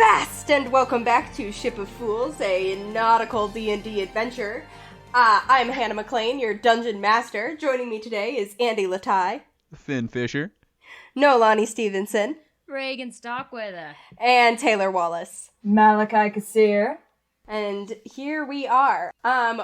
Avast, and welcome back to Ship of Fools, a nautical D&D adventure. I'm Hannah McLean, your dungeon master. Joining me today is Andy Latai, Finn Fisher, Nolani Stevenson, Regin Stockweather, and Taylor Wallace. Malachi Kassir. And here we are.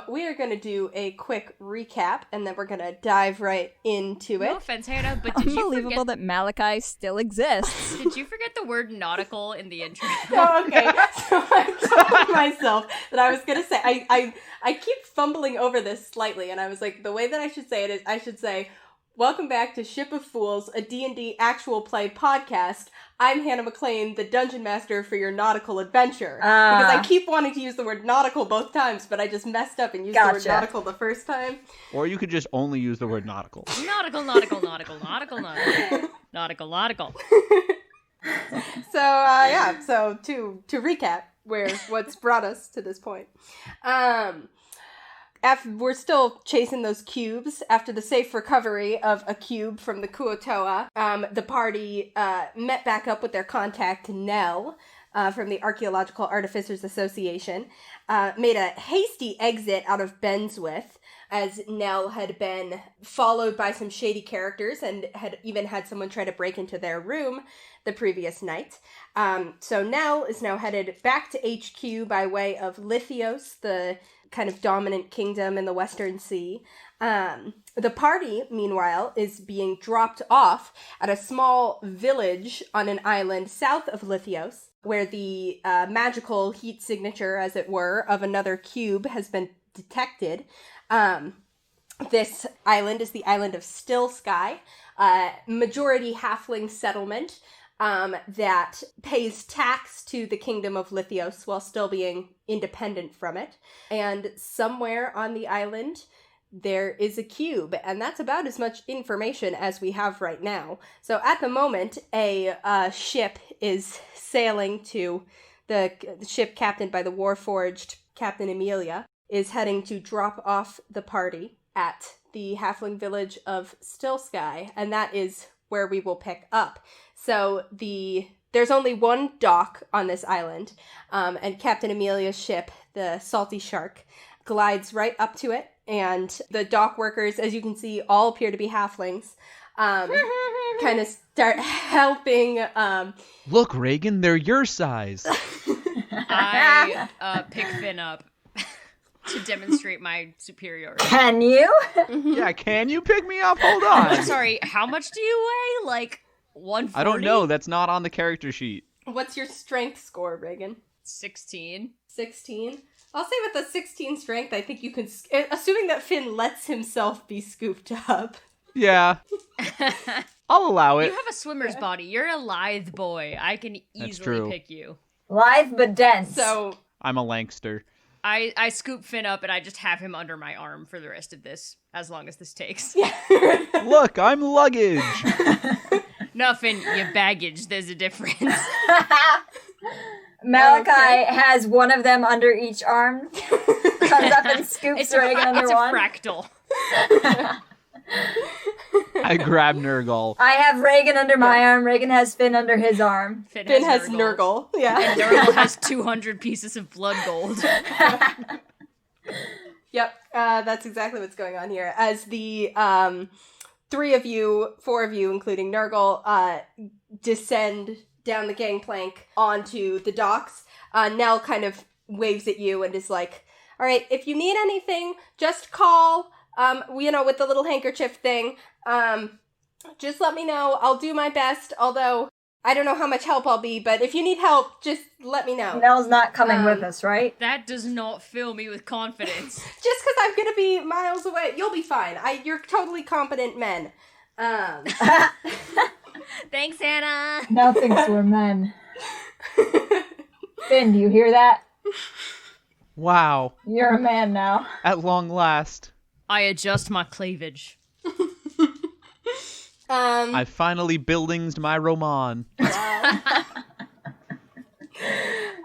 We are going to do a quick recap, and then we're going to dive right into it. No offense, Hannah, but did you Unbelievable that Malachi still exists. Did you forget the word nautical in the intro? Oh, okay. So I told myself that I was going to say, I keep fumbling over this slightly, and I was like, the way that I should say it is, I should say, welcome back to Ship of Fools, a D&D actual play podcast. I'm Hannah McLean, the dungeon master for your nautical adventure. Because I keep wanting to use the word nautical both times, but I just messed up and used the word nautical the first time. or you could just only use the word nautical. Nautical. So to recap what's brought us to this point. We're still chasing those cubes. After the safe recovery of a cube from the Kuotoa, the party met back up with their contact, Nell, from the Archaeological Artificers Association, made a hasty exit out of Benswith, as Nell had been followed by some shady characters and had even had someone try to break into their room the previous night. So Nell is now headed back to HQ by way of Lithios, the kind of dominant kingdom in the Western Sea. The party, meanwhile, is being dropped off at a small village on an island south of Lithios, where the magical heat signature, as it were, of another cube has been detected. This island is the island of Stillsky, majority Halfling settlement that pays tax to the kingdom of Lithios while still being independent from it. And somewhere on the island, there is a cube, and that's about as much information as we have right now. So at the moment, a ship is sailing to the ship captained by the Warforged Captain Amelia, is heading to drop off the party at the Halfling village of Stillsky, and that is where we will pick up. So there's only one dock on this island, and Captain Amelia's ship, the Salty Shark, glides right up to it, and the dock workers, as you can see, all appear to be halflings, kind of start helping. Look, Regin, they're your size. I pick Finn up to demonstrate my superiority. Can you? Yeah, can you pick me up? Hold on. I'm sorry, how much do you weigh? Like 140? I don't know. That's not on the character sheet. What's your strength score, Reagan? 16. 16? I'll say with a 16 strength, I think you can, assuming that Finn lets himself be scooped up. Yeah. I'll allow it. You have a swimmer's body. You're a lithe boy. I can easily pick you. Lithe but dense. So I'm a Lankster. I scoop Finn up and I just have him under my arm for the rest of this, as long as this takes. Look, I'm luggage. No, Finn, you baggage. There's a difference. Malachi has one of them under each arm. Comes up and scoops Reagan under one. It's a fractal. I grab Nurgle. I have Reagan under my arm. Reagan has Finn under his arm. Finn has Nurgle. Yeah. And Nurgle has 200 pieces of blood gold. Yep, that's exactly what's going on here. As the 4 of you, including Nurgle, descend down the gangplank onto the docks, Nell kind of waves at you and is like, all right, if you need anything, just call, with the little handkerchief thing. Just let me know. I'll do my best, although I don't know how much help I'll be, but if you need help, just let me know. Nell's not coming with us, right? That does not fill me with confidence. Just because I'm going to be miles away, you'll be fine. You're totally competent men. Thanks, Hannah. Nell thinks we're men. Finn, do you hear that? Wow. You're a man now. At long last. I adjust my cleavage. I finally buildingsed my Roman.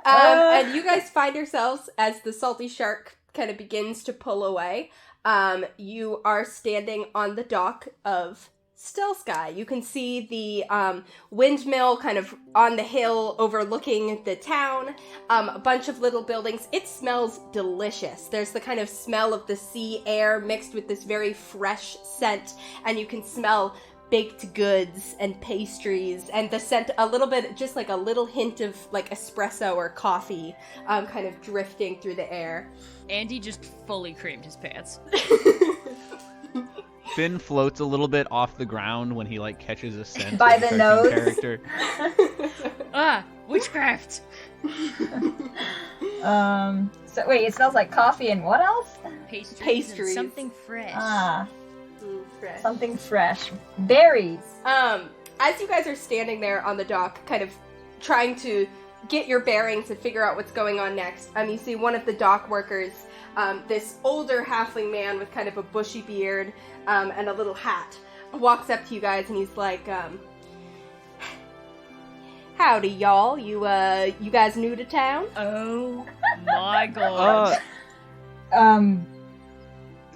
And you guys find yourselves, as the Salty Shark kind of begins to pull away, you are standing on the dock of Stillsky. You can see the windmill kind of on the hill overlooking the town, a bunch of little buildings. It smells delicious. There's the kind of smell of the sea air mixed with this very fresh scent, and you can smell baked goods and pastries, and the scent a little bit, just like a little hint of like espresso or coffee kind of drifting through the air. Andy just fully creamed his pants. Finn floats a little bit off the ground when he like catches a scent By of the cartoon nose. character. Witchcraft. So wait, it smells like coffee and what else? Pastries. And something fresh. Fresh. Something fresh. Berries. As you guys are standing there on the dock, kind of trying to get your bearings and figure out what's going on next, you see one of the dock workers, this older halfling man with kind of a bushy beard and a little hat, walks up to you guys and he's like, howdy, y'all. You guys new to town? Oh my god.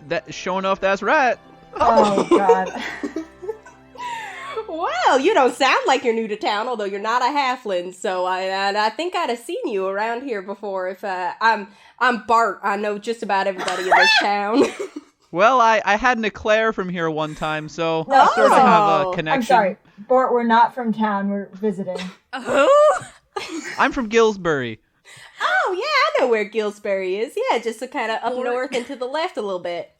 That showing off that's right. Oh god. Well, you don't sound like you're new to town, although you're not a halfling, so I think I'd have seen you around here before. If I'm Bart, I know just about everybody in this town. Well, I had an eclair from here one time, so No, I sort of have a connection. I'm sorry, Bort, we're not from town, we're visiting. Who? I'm from Gillsbury. Oh, yeah, I know where Gillsbury is. Yeah, just kind of up north and to the left a little bit.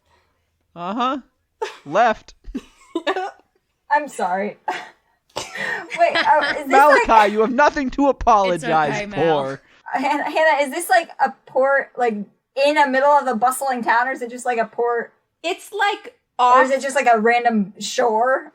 Uh-huh. Left. I'm sorry. Wait, is this Malachi, like... you have nothing to apologize It's okay, Mal. for. Hannah, is this like a port, like, in the middle of a bustling town, or is it just like a port? It's like Or off. is it just like a random shore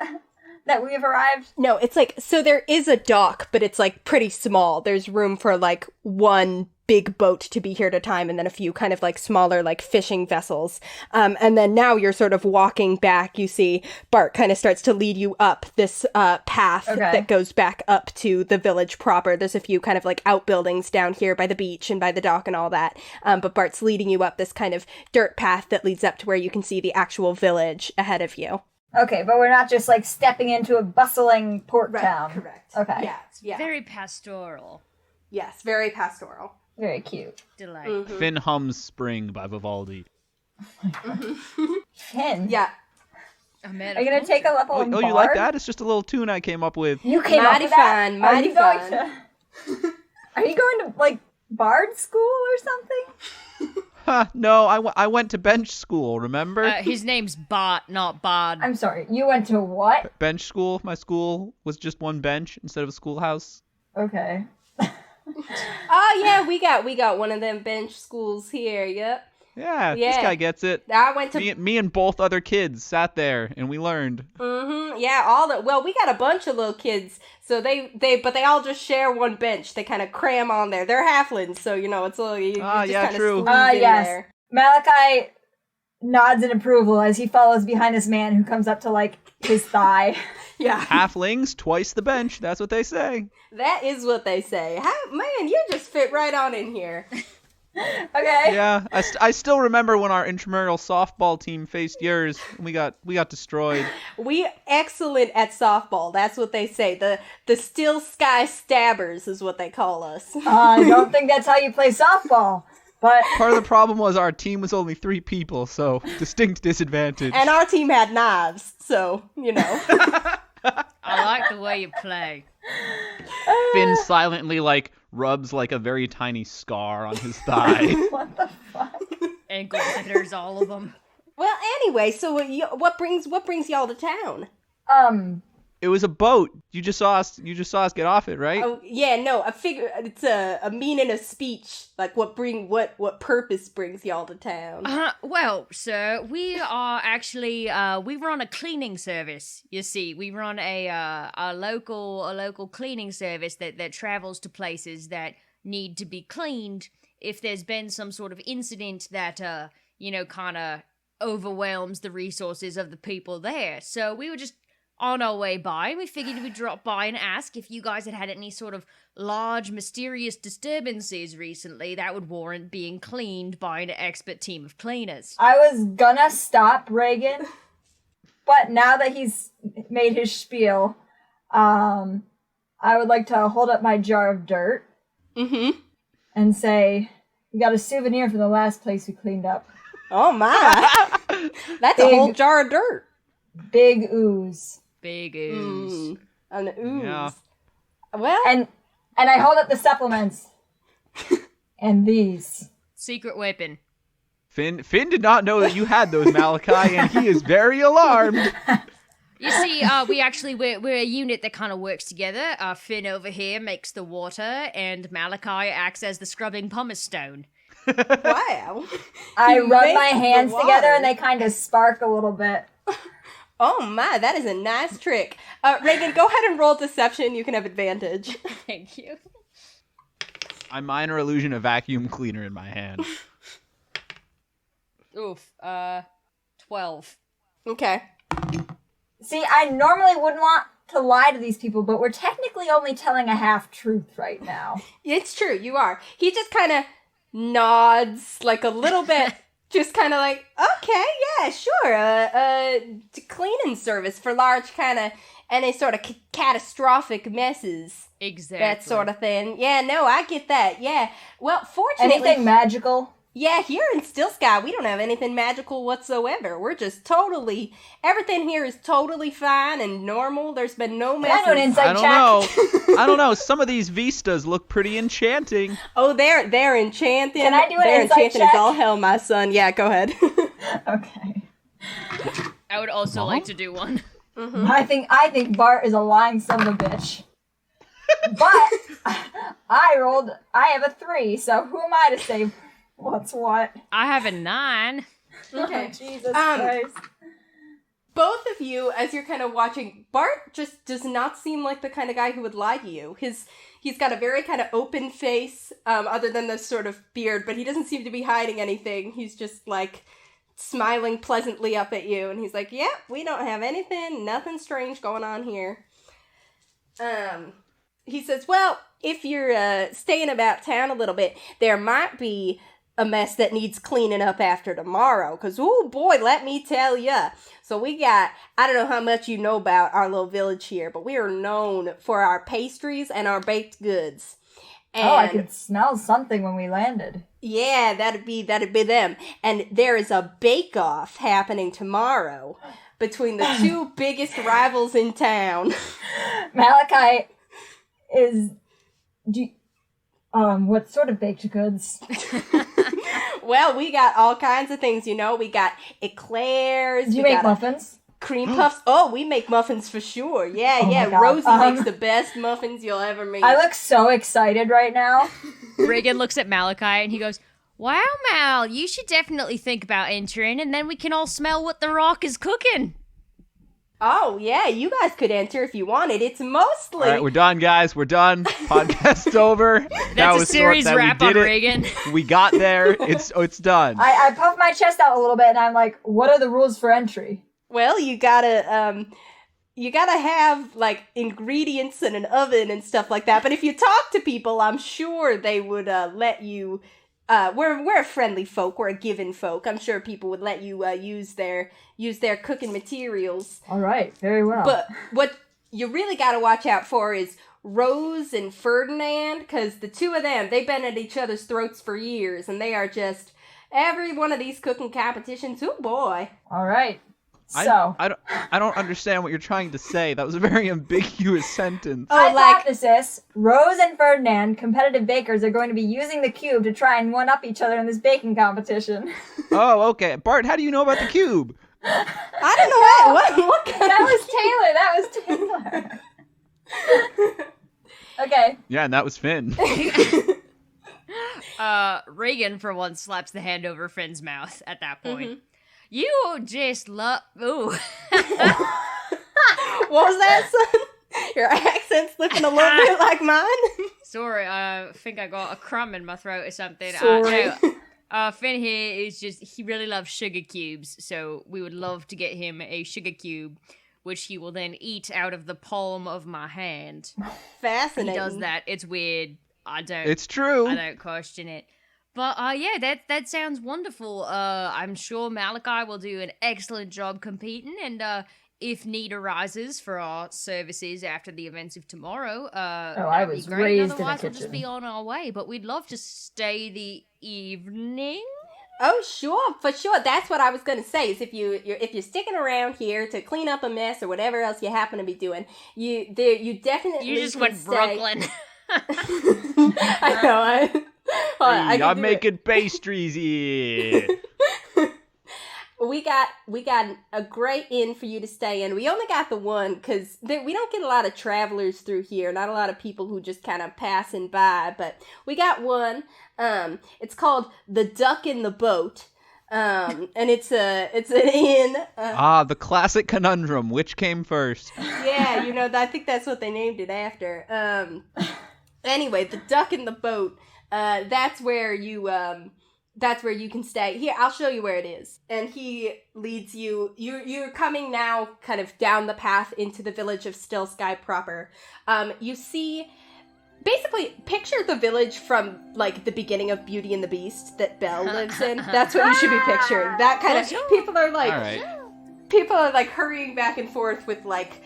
that we've arrived? No, it's like, so there is a dock, but it's like pretty small. There's room for like one big boat to be here at a time, and then a few kind of like smaller like fishing vessels. And then now you're sort of walking back. You see Bart kind of starts to lead you up this path that goes back up to the village proper. There's a few kind of like outbuildings down here by the beach and by the dock and all that. But Bart's leading you up this kind of dirt path that leads up to where you can see the actual village ahead of you. Okay, but we're not just like stepping into a bustling port town. Correct. Okay. Yeah. Very pastoral. Yes, very pastoral. Very cute. Delight. Mm-hmm. Finn hums Spring by Vivaldi. Finn. Yeah. A man Are you of gonna take a culture. level in Oh, Bard? you like that? It's just a little tune I came up with. You came up Mighty with that? fun, mighty Are you going fun. to... Are you going to, like, Bard school or something? Huh, no, I went to bench school, remember? His name's Bart, not Bard. I'm sorry, you went to what? Bench school. My school was just one bench instead of a schoolhouse. Okay. Oh yeah, we got one of them bench schools here. Yep. Yeah, Yeah. this guy gets it. I went to Me and both other kids sat there and we learned. yeah, we got a bunch of little kids, so but they all just share one bench. They kind of cram on there. They're halflings, so you know it's a little. You just yeah, kinda true. squeeze in Yes. there. Malachi nods in approval as he follows behind this man who comes up to, like, his thigh. Yeah, Halflings, twice the bench. That's what they say. that is what they say. Man, you just fit right on in here. Okay. Yeah, I still remember when our intramural softball team faced yours. And we got destroyed. We excellent at softball. That's what they say. The Stillsky Stabbers is what they call us. I don't think that's how you play softball, but... Part of the problem was our team was only 3 people, so distinct disadvantage. And our team had knives, so you know. I like the way you play. Finn silently rubs a very tiny scar on his thigh. What the fuck? And glitters, all of them. Well, anyway, so what brings y'all to town? It was a boat. You just saw us get off it, right? Oh yeah, no, I figure it's a meaning of speech. Like what purpose brings y'all to town? Well, sir, we are actually we run a cleaning service. You see, we run a local cleaning service that travels to places that need to be cleaned if there's been some sort of incident that kind of overwhelms the resources of the people there. So we were just on our way by, we figured we'd drop by and ask if you guys had any sort of large, mysterious disturbances recently that would warrant being cleaned by an expert team of cleaners. I was gonna stop Regin, But now that he's made his spiel, I would like to hold up my jar of dirt and say, we got a souvenir from the last place we cleaned up. Oh my. That's a whole jar of dirt. Big ooze. Big ooze. An ooze. Yeah. Well. And I hold up the supplements. And these. Secret weapon. Finn did not know that you had those, Malachi, and he is very alarmed. You see, we're a unit that kind of works together. Finn over here makes the water, and Malachi acts as the scrubbing pumice stone. Wow. I rub my makes the hands water. together and they kind of spark a little bit. Oh my, that is a nice trick. Regin, go ahead and roll deception. You can have advantage. Thank you. I minor illusion a vacuum cleaner in my hand. Oof. 12. Okay. See, I normally wouldn't want to lie to these people, but we're technically only telling a half-truth right now. It's true, you are. He just kind of nods, like a little bit, just kind of like, okay, yeah, sure, cleaning service for large kind of, any sort of catastrophic messes. Exactly. That sort of thing. Yeah, no, I get that, yeah. Well, fortunately... Anything magical? Yeah, here in Stillsky, we don't have anything magical whatsoever. We're just totally... Everything here is totally fine and normal. There's been no messes. Can I do an insight check? I don't know. Some of these vistas look pretty enchanting. Oh, they're enchanting. Can I do an They're insight enchanting check? as all hell, my son. Yeah, go ahead. Okay. I would also like to do one. Mm-hmm. I think Bart is a lying son of a bitch. But I have a 3, so who am I to say what's what? I have a 9. Okay. Jesus Christ. Both of you, as you're kind of watching, Bart just does not seem like the kind of guy who would lie to you. He's got a very kind of open face, other than the sort of beard, but he doesn't seem to be hiding anything. He's just like smiling pleasantly up at you, and he's like, "Yep, we don't have nothing strange going on here." He says, "Well, if you're staying about town a little bit, there might be a mess that needs cleaning up after tomorrow, because, oh boy, let me tell ya. So we got, I don't know how much you know about our little village here, but we are known for our pastries and our baked goods. And I could smell something when we landed. yeah, that'd be them. And there is a bake-off happening tomorrow between the two biggest rivals in town." Malachi is... what sort of baked goods? Well, we got all kinds of things, you know. We got eclairs. Do you we make got muffins? Cream puffs. Oh, we make muffins for sure. Yeah, Oh yeah. my God. Rosie makes the best muffins you'll ever make. I look so excited right now. Regan looks at Malachi and he goes, "Wow, Mal, you should definitely think about entering, and then we can all smell what the rock is cooking." Oh, yeah, you guys could enter if you wanted. It's mostly... All right, we're done, guys. We're done. Podcast's over. That's a series wrap on Regan. We got there. It's done. I puff my chest out a little bit and I'm like, what are the rules for entry? Well, you gotta have, like, ingredients and an oven and stuff like that. But if you talk to people, I'm sure they would let you... We're a friendly folk. We're a given folk. I'm sure people would let you use their cooking materials. All right, very well. But what you really got to watch out for is Rose and Ferdinand, because the two of them, they've been at each other's throats for years, and they are just every one of these cooking competitions. Oh boy! All right. So I don't understand what you're trying to say. That was a very ambiguous sentence. hypothesis: Rose and Ferdinand, competitive bakers, are going to be using the cube to try and one up each other in this baking competition. Oh, okay. Bart, how do you know about the cube? I don't know what kind That was Taylor. Okay. Yeah, and that was Finn. Regan, for once, slaps the hand over Finn's mouth at that point. Mm-hmm. You just love... Ooh. What was that, son? Your accent's looking a little bit like mine. Sorry, I think I got a crumb in my throat or something. Sorry. Finn here is just... He really loves sugar cubes, so we would love to get him a sugar cube, which he will then eat out of the palm of my hand. Fascinating. He does that. It's weird. It's true. I don't question it. But yeah, that sounds wonderful. I'm sure Malachi will do an excellent job competing, and if need arises for our services after the events of tomorrow, I was be great. raised in a Otherwise, we'll just kitchen. be on our way. But we'd love to stay the evening. Oh, sure, for sure. That's what I was gonna say. Is if you're sticking around here to clean up a mess or whatever else you happen to be doing, you definitely You just can went stay. Brooklyn. I know. I'm making pastries here. We got a great inn for you to stay in. We only got the one because we don't get a lot of travelers through here. Not a lot of people who just kind of passing by. But we got one. It's called the Duck in the Boat. And it's an inn. The classic conundrum. Which came first? Yeah, I think that's what they named it after. Anyway, the Duck in the Boat. That's where you can stay. Here, I'll show you where it is. And he leads you. You're coming now kind of down the path into the village of Stillsky proper. You see, basically, picture the village from, like, the beginning of Beauty and the Beast that Belle lives in. That's what you should be picturing. That kind of, people are like hurrying back and forth with, like,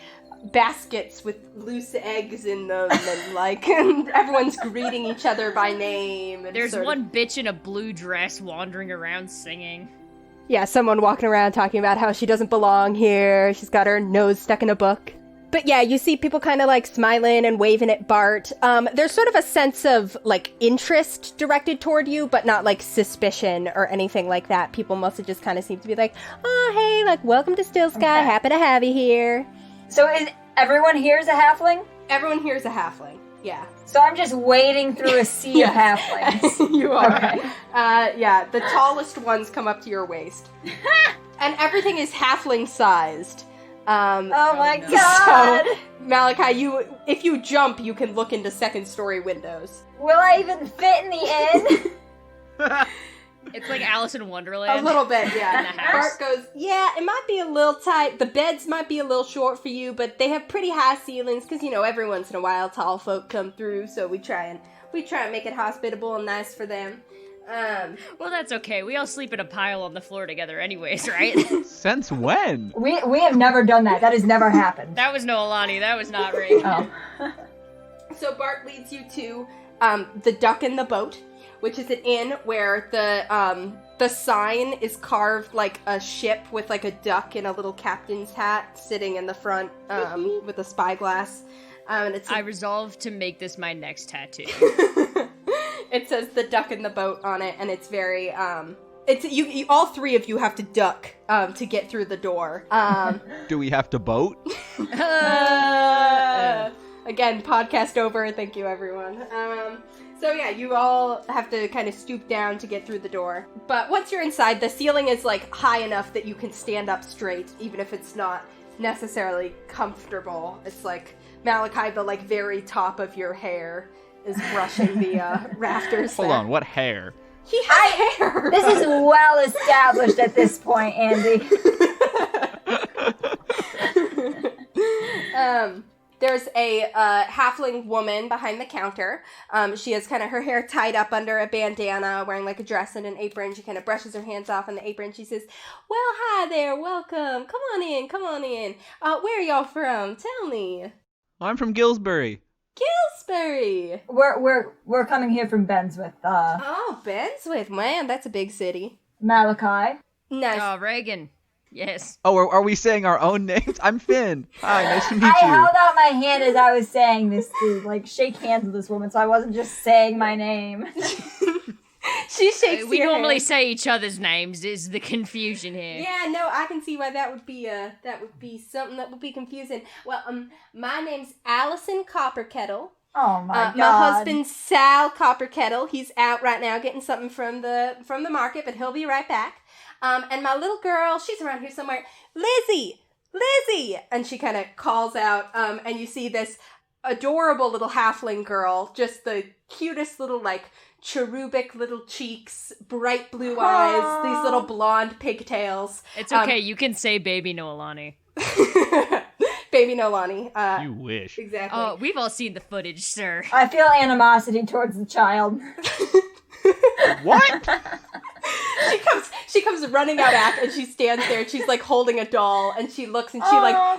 baskets with loose eggs in them, and like everyone's greeting each other by name. And There's one bitch in a blue dress wandering around singing. Yeah, someone walking around talking about how she doesn't belong here. She's got her nose stuck in a book. But yeah, you see people kind of like smiling and waving at Bart. There's sort of a sense of like interest directed toward you, but not like suspicion or anything like that. People mostly just kind of seem to be like, oh, hey, like, welcome to Stillsky. Okay. Happy to have you here. So is everyone here is a halfling? Everyone here is a halfling, yeah. So I'm just wading through a sea of halflings. You are. Okay. Yeah, the tallest ones come up to your waist. And everything is halfling-sized. Oh my god! So, Malachi, if you jump, you can look into second-story windows. Will I even fit in the inn? It's like Alice in Wonderland. A little bit, yeah. In the house. Bart goes, yeah, it might be a little tight. The beds might be a little short for you, but they have pretty high ceilings because, every once in a while tall folk come through, so we try and make it hospitable and nice for them. Well, that's okay. We all sleep in a pile on the floor together anyways, right? Since when? We have never done that. That has never happened. That was Noelani. That was not Regin. Oh. So Bart leads you to the Duck in the Boat, which is an inn where the sign is carved like a ship with like a duck in a little captain's hat sitting in the front with a spyglass. I resolved to make this my next tattoo. It says the Duck in the Boat on it, and it's very it's you all three of you have to duck to get through the door. Do we have to boat? Again, podcast over. Thank you, everyone. So yeah, you all have to kind of stoop down to get through the door. But once you're inside, the ceiling is like high enough that you can stand up straight, even if it's not necessarily comfortable. It's like, Malachi, the like very top of your hair is brushing the rafters. Hold on, what hair? He has hair! This is well established at this point, Andy. There's a halfling woman behind the counter. She has kind of her hair tied up under a bandana, wearing like a dress and an apron. She kind of brushes her hands off on the apron. She says, well, hi there, welcome. Come on in. Where are y'all from? Tell me. I'm from Gillsbury. Gillsbury! We're coming here from Benswith. Oh, Benswith. Man, that's a big city. Malachi. Nice. Oh, Regin. Yes. Oh, are we saying our own names? I'm Finn. Hi, nice to meet you. I held out my hand as I was saying this to, like, shake hands with this woman, so I wasn't just saying my name. She shakes We your normally hand. say each other's names, is the confusion here. Yeah, no, I can see why that would be something that would be confusing. Well, my name's Allison Copperkettle. Oh my god. My husband's Sal Copperkettle. He's out right now getting something from the market, but he'll be right back. And my little girl, she's around here somewhere. Lizzie! And she kind of calls out, and you see this adorable little halfling girl, just the cutest little, like, cherubic little cheeks, bright blue eyes, these little blonde pigtails. It's okay, you can say baby Noelani. Baby Nolani. You wish. Exactly. Oh, we've all seen the footage, sir. I feel animosity towards the child. What? She comes running out back, and she stands there, and she's, like, holding a doll, and she looks, and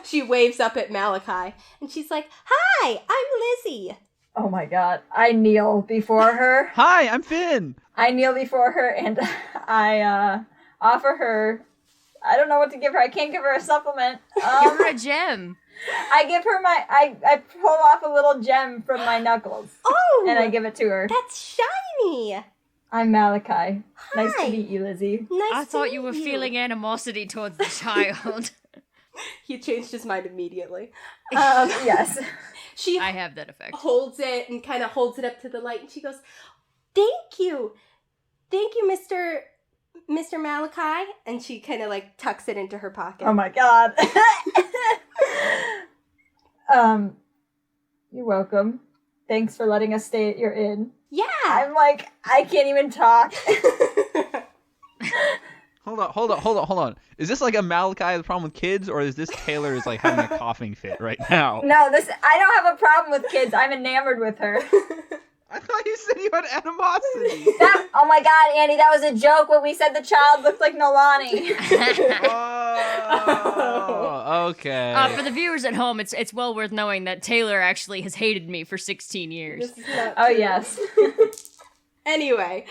she waves up at Malachi, and she's like, "Hi, I'm Lizzie." Oh my god. I kneel before her. Hi, I'm Finn. I kneel before her, and I offer her... I don't know what to give her. I can't give her a supplement. Give her a gem. I give her I pull off a little gem from my knuckles. Oh! And I give it to her. That's shiny! I'm Malachi. Hi. Nice to meet you, Lizzie. Nice I to thought meet you were feeling animosity towards the child. He changed his mind immediately. Yes. She I have that effect. holds it and kind of holds it up to the light, and she goes, "Thank you, Mr. Malachi," and she kind of like tucks it into her pocket. Oh my god. You're welcome. Thanks for letting us stay at your inn. Yeah. I'm like, I can't even talk. Hold on. Is this like a Malachi has a problem with kids, or is this Taylor is like having a coughing fit right now? No, I don't have a problem with kids. I'm enamored with her. I thought you said you had animosity. Oh my god, Andy, that was a joke when we said the child looked like Nolani. Oh, okay. For the viewers at home, it's well worth knowing that Taylor actually has hated me for 16 years. This is not Oh, true. yes. Anyway,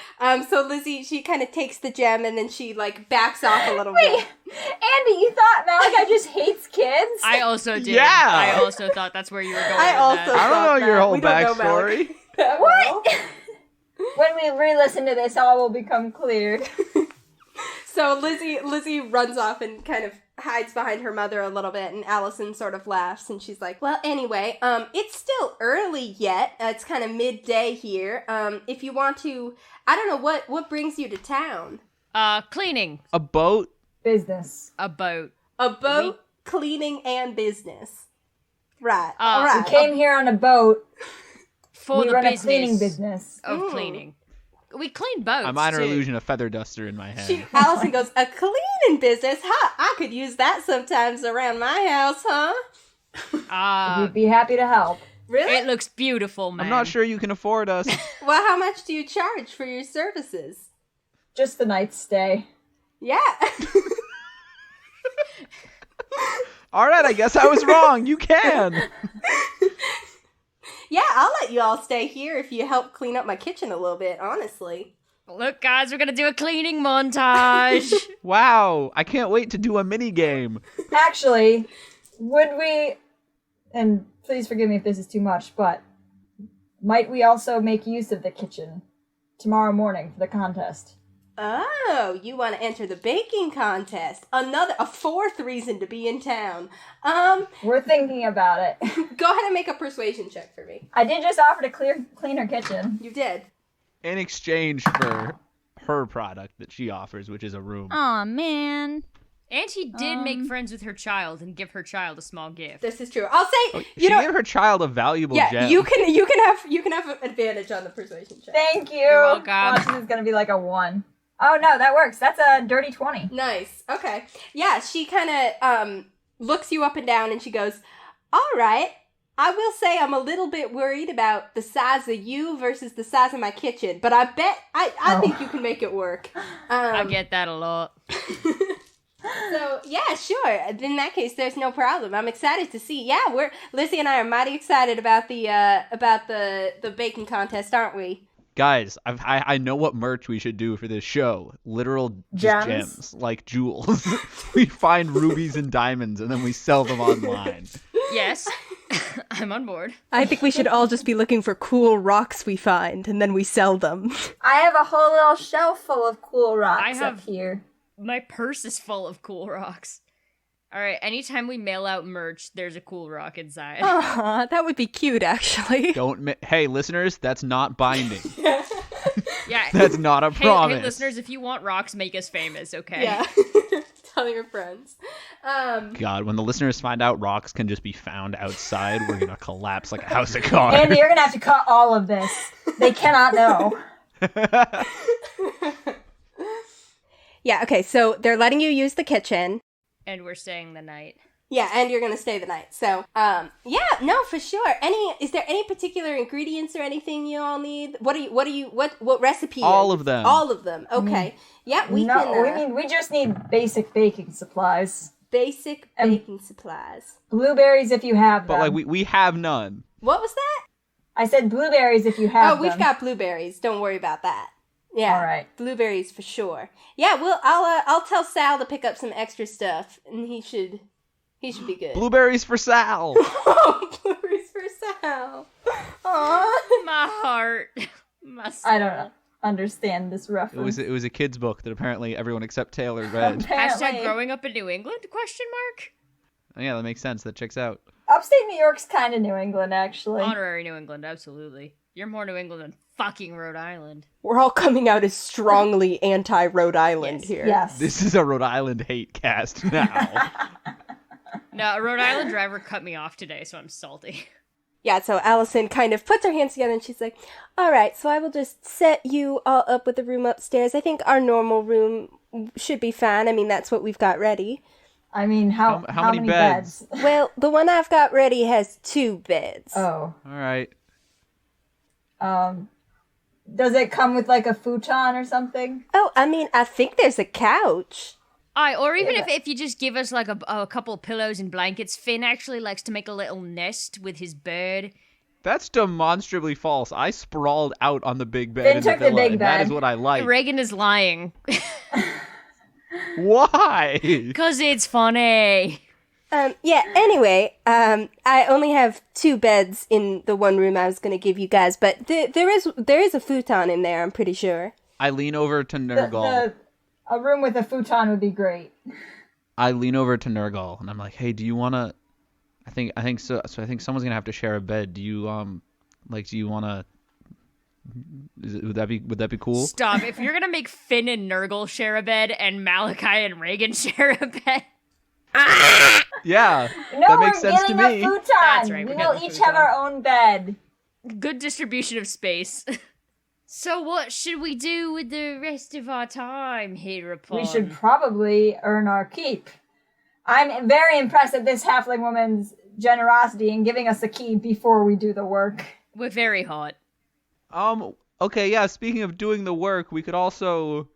so Lizzie, she kind of takes the gem and then she like backs off a little Wait, bit. Andy, you thought Malachi just hates kids? I also did. Yeah. I also thought that's where you were going with I don't thought know your that. whole We don't know backstory. What? When we re-listen to this, all will become clear. So Lizzie runs off and kind of hides behind her mother a little bit, and Allison sort of laughs, and she's like, "Well, anyway, it's still early yet. It's kind of midday here. If you want to, I don't know what brings you to town. Cleaning. A boat? Business. A boat. A boat, cleaning, and business. Right. All We right. came here on a boat. For We the run business a cleaning business. of cleaning. We clean boats, A minor too. illusion of feather duster in my head. Allison goes, "A cleaning business? Huh? I could use that sometimes around my house, huh? We'd be happy to help. Really? It looks beautiful, man. I'm not sure you can afford us. Well, how much do you charge for your services?" Just the night's stay. Yeah. All right, I guess I was wrong. You can. Yeah, I'll let you all stay here if you help clean up my kitchen a little bit, honestly. Look, guys, we're gonna do a cleaning montage. Wow, I can't wait to do a mini game. Actually, would we, and please forgive me if this is too much, but might we also make use of the kitchen tomorrow morning for the contest? Oh, you want to enter the baking contest. A fourth reason to be in town. We're thinking about it. Go ahead and make a persuasion check for me. I did just offer to clean her kitchen. You did. In exchange for her product that she offers, which is a room. Aw, man. And she did make friends with her child and give her child a small gift. This is true. I'll say, She gave her child a valuable yeah, gem. you can have an advantage on the persuasion check. Thank you. You're welcome. Watch, this is going to be like a 1. Oh, no, that works. That's a dirty 20. Nice. Okay. Yeah, she kind of looks you up and down and she goes, "All right. I will say I'm a little bit worried about the size of you versus the size of my kitchen, but I bet I think you can make it work." I get that a lot. So yeah, sure. In that case, there's no problem. I'm excited to see. Yeah, Lizzie and I are mighty excited about the baking contest, aren't we? Guys, I know what merch we should do for this show. Literal just gems, like jewels. We find rubies and diamonds, and then we sell them online. Yes, I'm on board. I think we should all just be looking for cool rocks we find, and then we sell them. I have a whole little shelf full of cool rocks up here. My purse is full of cool rocks. All right, anytime we mail out merch, there's a cool rock inside. Aw, that would be cute, actually. Hey, listeners, that's not binding. Yeah, That's not a promise. Hey, listeners, if you want rocks, make us famous, okay? Yeah. Tell your friends. God, when the listeners find out rocks can just be found outside, we're gonna collapse like a house of cards. Andy, you're going to have to cut all of this. They cannot know. Yeah, okay, so they're letting you use the kitchen. And we're staying the night. Yeah, and you're gonna stay the night. So, yeah, no, for sure. Is there any particular ingredients or anything you all need? What recipe? All of them. All of them. Okay. Yeah, we can. We just need basic baking supplies. Basic baking supplies. Blueberries if you have them. But, like, we have none. What was that? I said blueberries if you have them. Oh, we've got blueberries. Don't worry about that. Yeah. All right. Blueberries for sure. Yeah, I'll tell Sal to pick up some extra stuff, and he should be good. Blueberries for Sal. Blueberries for Sal. Aww. My heart. My soul. I don't understand this reference. It was a kid's book that apparently everyone except Taylor read. Hashtag growing up in New England? ? Oh, yeah, that makes sense. That checks out. Upstate New York's kind of New England, actually. Honorary New England, absolutely. You're more New England than fucking Rhode Island. We're all coming out as strongly anti-Rhode Island here. Yes. This is a Rhode Island hate cast now. No, a Rhode Island driver cut me off today, so I'm salty. Yeah, so Allison kind of puts her hands together and she's like, all right, so I will just set you all up with the room upstairs. I think our normal room should be fine. I mean, that's what we've got ready. I mean, how many beds? Well, the one I've got ready has 2 beds. Oh. All right. Does it come with like a futon or something? Oh, I mean, I think there's a couch. Or even if you just give us like a couple of pillows and blankets, Finn actually likes to make a little nest with his bird. That's demonstrably false. I sprawled out on the big bed Finn in the took the villa, big and bed. that is what I like. Reagan is lying. Why? Because it's funny. Yeah, anyway, I only have 2 beds in the one room I was going to give you guys, but there is a futon in there, I'm pretty sure. I lean over to Nurgle. A room with a futon would be great. I lean over to Nurgle, and I'm like, hey, do you want to... I think so. So I think someone's going to have to share a bed. Do you, do you want to... Would that be cool? Stop. If you're gonna make Finn and Nurgle share a bed and Malachi and Regin share a bed. Yeah, No, that makes sense to we're me. getting a futon. That's right, We we're will getting a each futon. have our own bed. Good distribution of space. So what should we do with the rest of our time hereupon? We should probably earn our keep. I'm very impressed at this halfling woman's generosity in giving us a key before we do the work. We're very hot. Okay, yeah, speaking of doing the work, we could also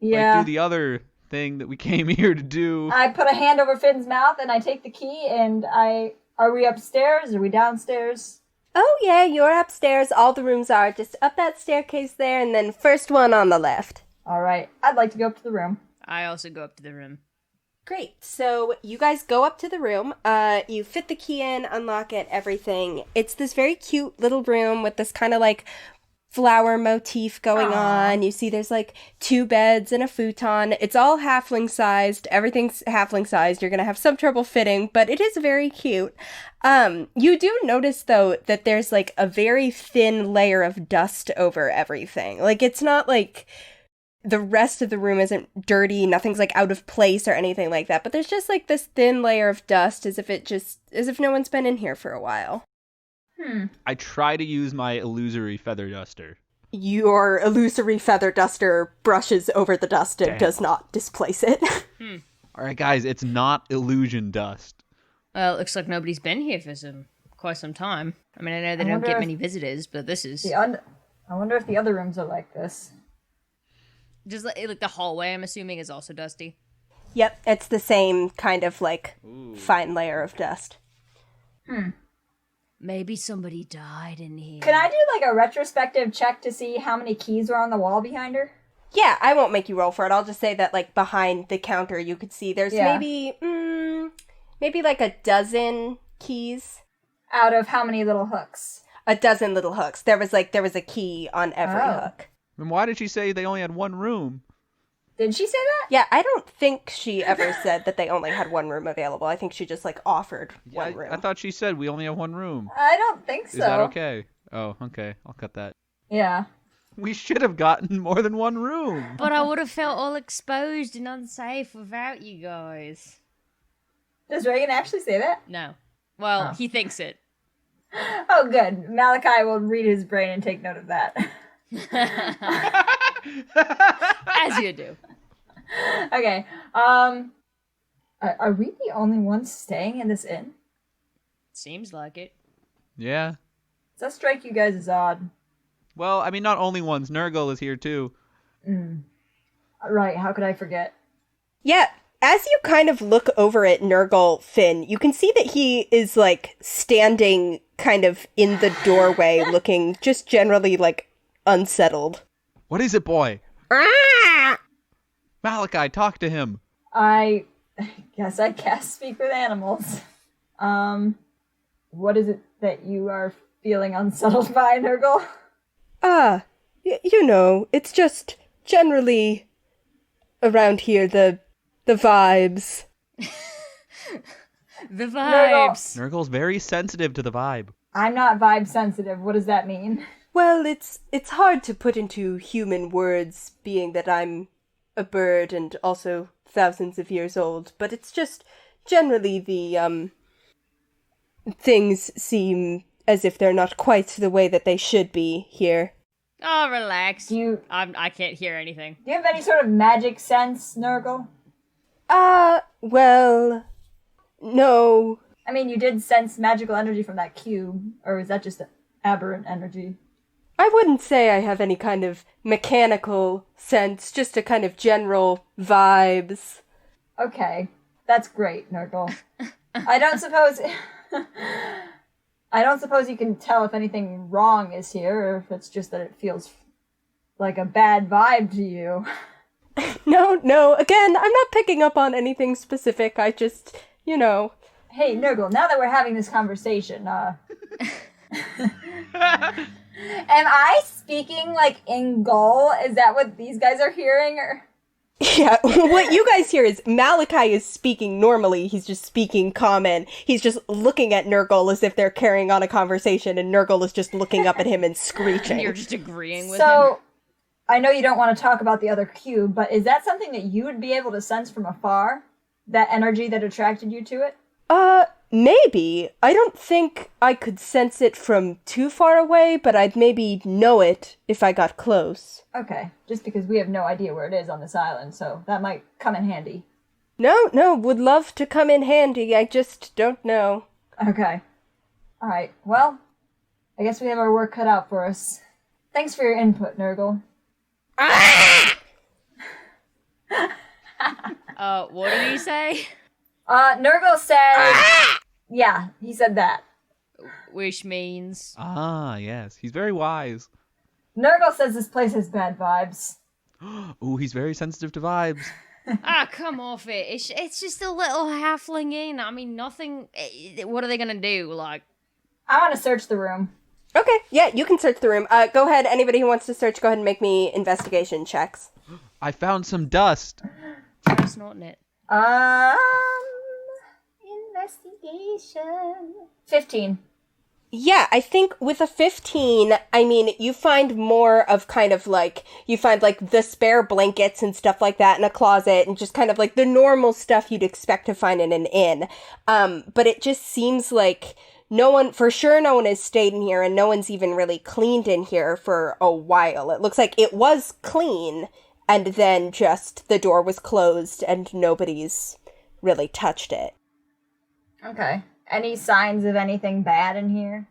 do the other thing that we came here to do. I put a hand over Finn's mouth and I take the key and are we upstairs? Are we downstairs? Oh, yeah, you're upstairs. All the rooms are just up that staircase there, and then first one on the left. All right. I'd like to go up to the room. I also go up to the room. Great. So you guys go up to the room. You fit the key in, unlock it, everything. It's this very cute little room with this kind of like flower motif going on. You see there's like 2 beds and a futon. It's all halfling sized. Everything's halfling sized. You're going to have some trouble fitting, but it is very cute. You do notice though that there's like a very thin layer of dust over everything. Like it's not like the rest of the room isn't dirty. Nothing's like out of place or anything like that, but there's just like this thin layer of dust as if no one's been in here for a while. I try to use my illusory feather duster. Your illusory feather duster brushes over the dust and does not displace it. All right, guys, it's not illusion dust. Well, it looks like nobody's been here for quite some time. I mean, I know they don't get many visitors, but this is... I wonder if the other rooms are like this. Just like the hallway, I'm assuming, is also dusty. Yep, it's the same kind of like fine layer of dust. Maybe somebody died in here. Can I do like a retrospective check to see how many keys were on the wall behind her? Yeah, I won't make you roll for it. I'll just say that like behind the counter you could see there's maybe like a dozen keys. Out of how many little hooks? A dozen little hooks. There was a key on every hook. And why did she say they only had one room? Did she say that? Yeah, I don't think she ever said that they only had one room available. I think she just like offered one room. I thought she said we only have one room. I don't think so. Is that okay? Oh, okay. I'll cut that. Yeah. We should have gotten more than one room. But I would have felt all exposed and unsafe without you guys. Does Reagan actually say that? No. Well, he thinks it. Oh, good. Malachi will read his brain and take note of that. As you do. Okay. Are we the only ones staying in this inn? Seems like it. Yeah. Does that strike you guys as odd? Well, I mean, not only ones. Nurgle is here too. Right, how could I forget? Yeah, as you kind of look over at Nurgle, Finn, you can see that he is, like, standing kind of in the doorway, looking just generally, like, unsettled. What is it, boy? Malachi, talk to him. I guess I can't speak with animals. What is it that you are feeling unsettled by, Nurgle? You know, it's just generally around here, the vibes. The vibes. Nurgle's very sensitive to the vibe. I'm not vibe sensitive. What does that mean? Well, it's hard to put into human words, being that I'm a bird and also thousands of years old, but it's just generally the, things seem as if they're not quite the way that they should be here. Oh, relax. I can't hear anything. Do you have any sort of magic sense, Nurgle? Well, no. I mean, you did sense magical energy from that cube, or is that just aberrant energy? I wouldn't say I have any kind of mechanical sense, just a kind of general vibes. Okay, that's great, Nurgle. I don't suppose you can tell if anything wrong is here, or if it's just that it feels like a bad vibe to you. No, again, I'm not picking up on anything specific, I just, you know. Hey, Nurgle, now that we're having this conversation, am I speaking, like, in Gull? Is that what these guys are hearing, or...? Yeah, what you guys hear is Malachi is speaking normally, he's just speaking common. He's just looking at Nurgle as if they're carrying on a conversation, and Nurgle is just looking up at him and screeching. You're just agreeing with him. So, I know you don't want to talk about the other cube, but is that something that you would be able to sense from afar? That energy that attracted you to it? Maybe. I don't think I could sense it from too far away, but I'd maybe know it if I got close. Okay, just because we have no idea where it is on this island, so that might come in handy. No, would love to come in handy, I just don't know. Okay. Alright, well, I guess we have our work cut out for us. Thanks for your input, Nurgle. What did he say? Nurgle said... Yeah, he said that. Which means... Ah, yes. He's very wise. Nurgle says this place has bad vibes. Ooh, he's very sensitive to vibes. Come off it. It's just a little halfling inn. I mean, nothing... What are they gonna do, like... I want to search the room. Okay, yeah, you can search the room. Go ahead, anybody who wants to search, go ahead and make me investigation checks. I found some dust. Try snorting it. Investigation. 15. Yeah, I think with a 15, I mean, you find more of kind of like, you find like the spare blankets and stuff like that in a closet and just kind of like the normal stuff you'd expect to find in an inn. But it just seems like no one has stayed in here and no one's even really cleaned in here for a while. It looks like it was clean and then just the door was closed and nobody's really touched it. Okay. Any signs of anything bad in here?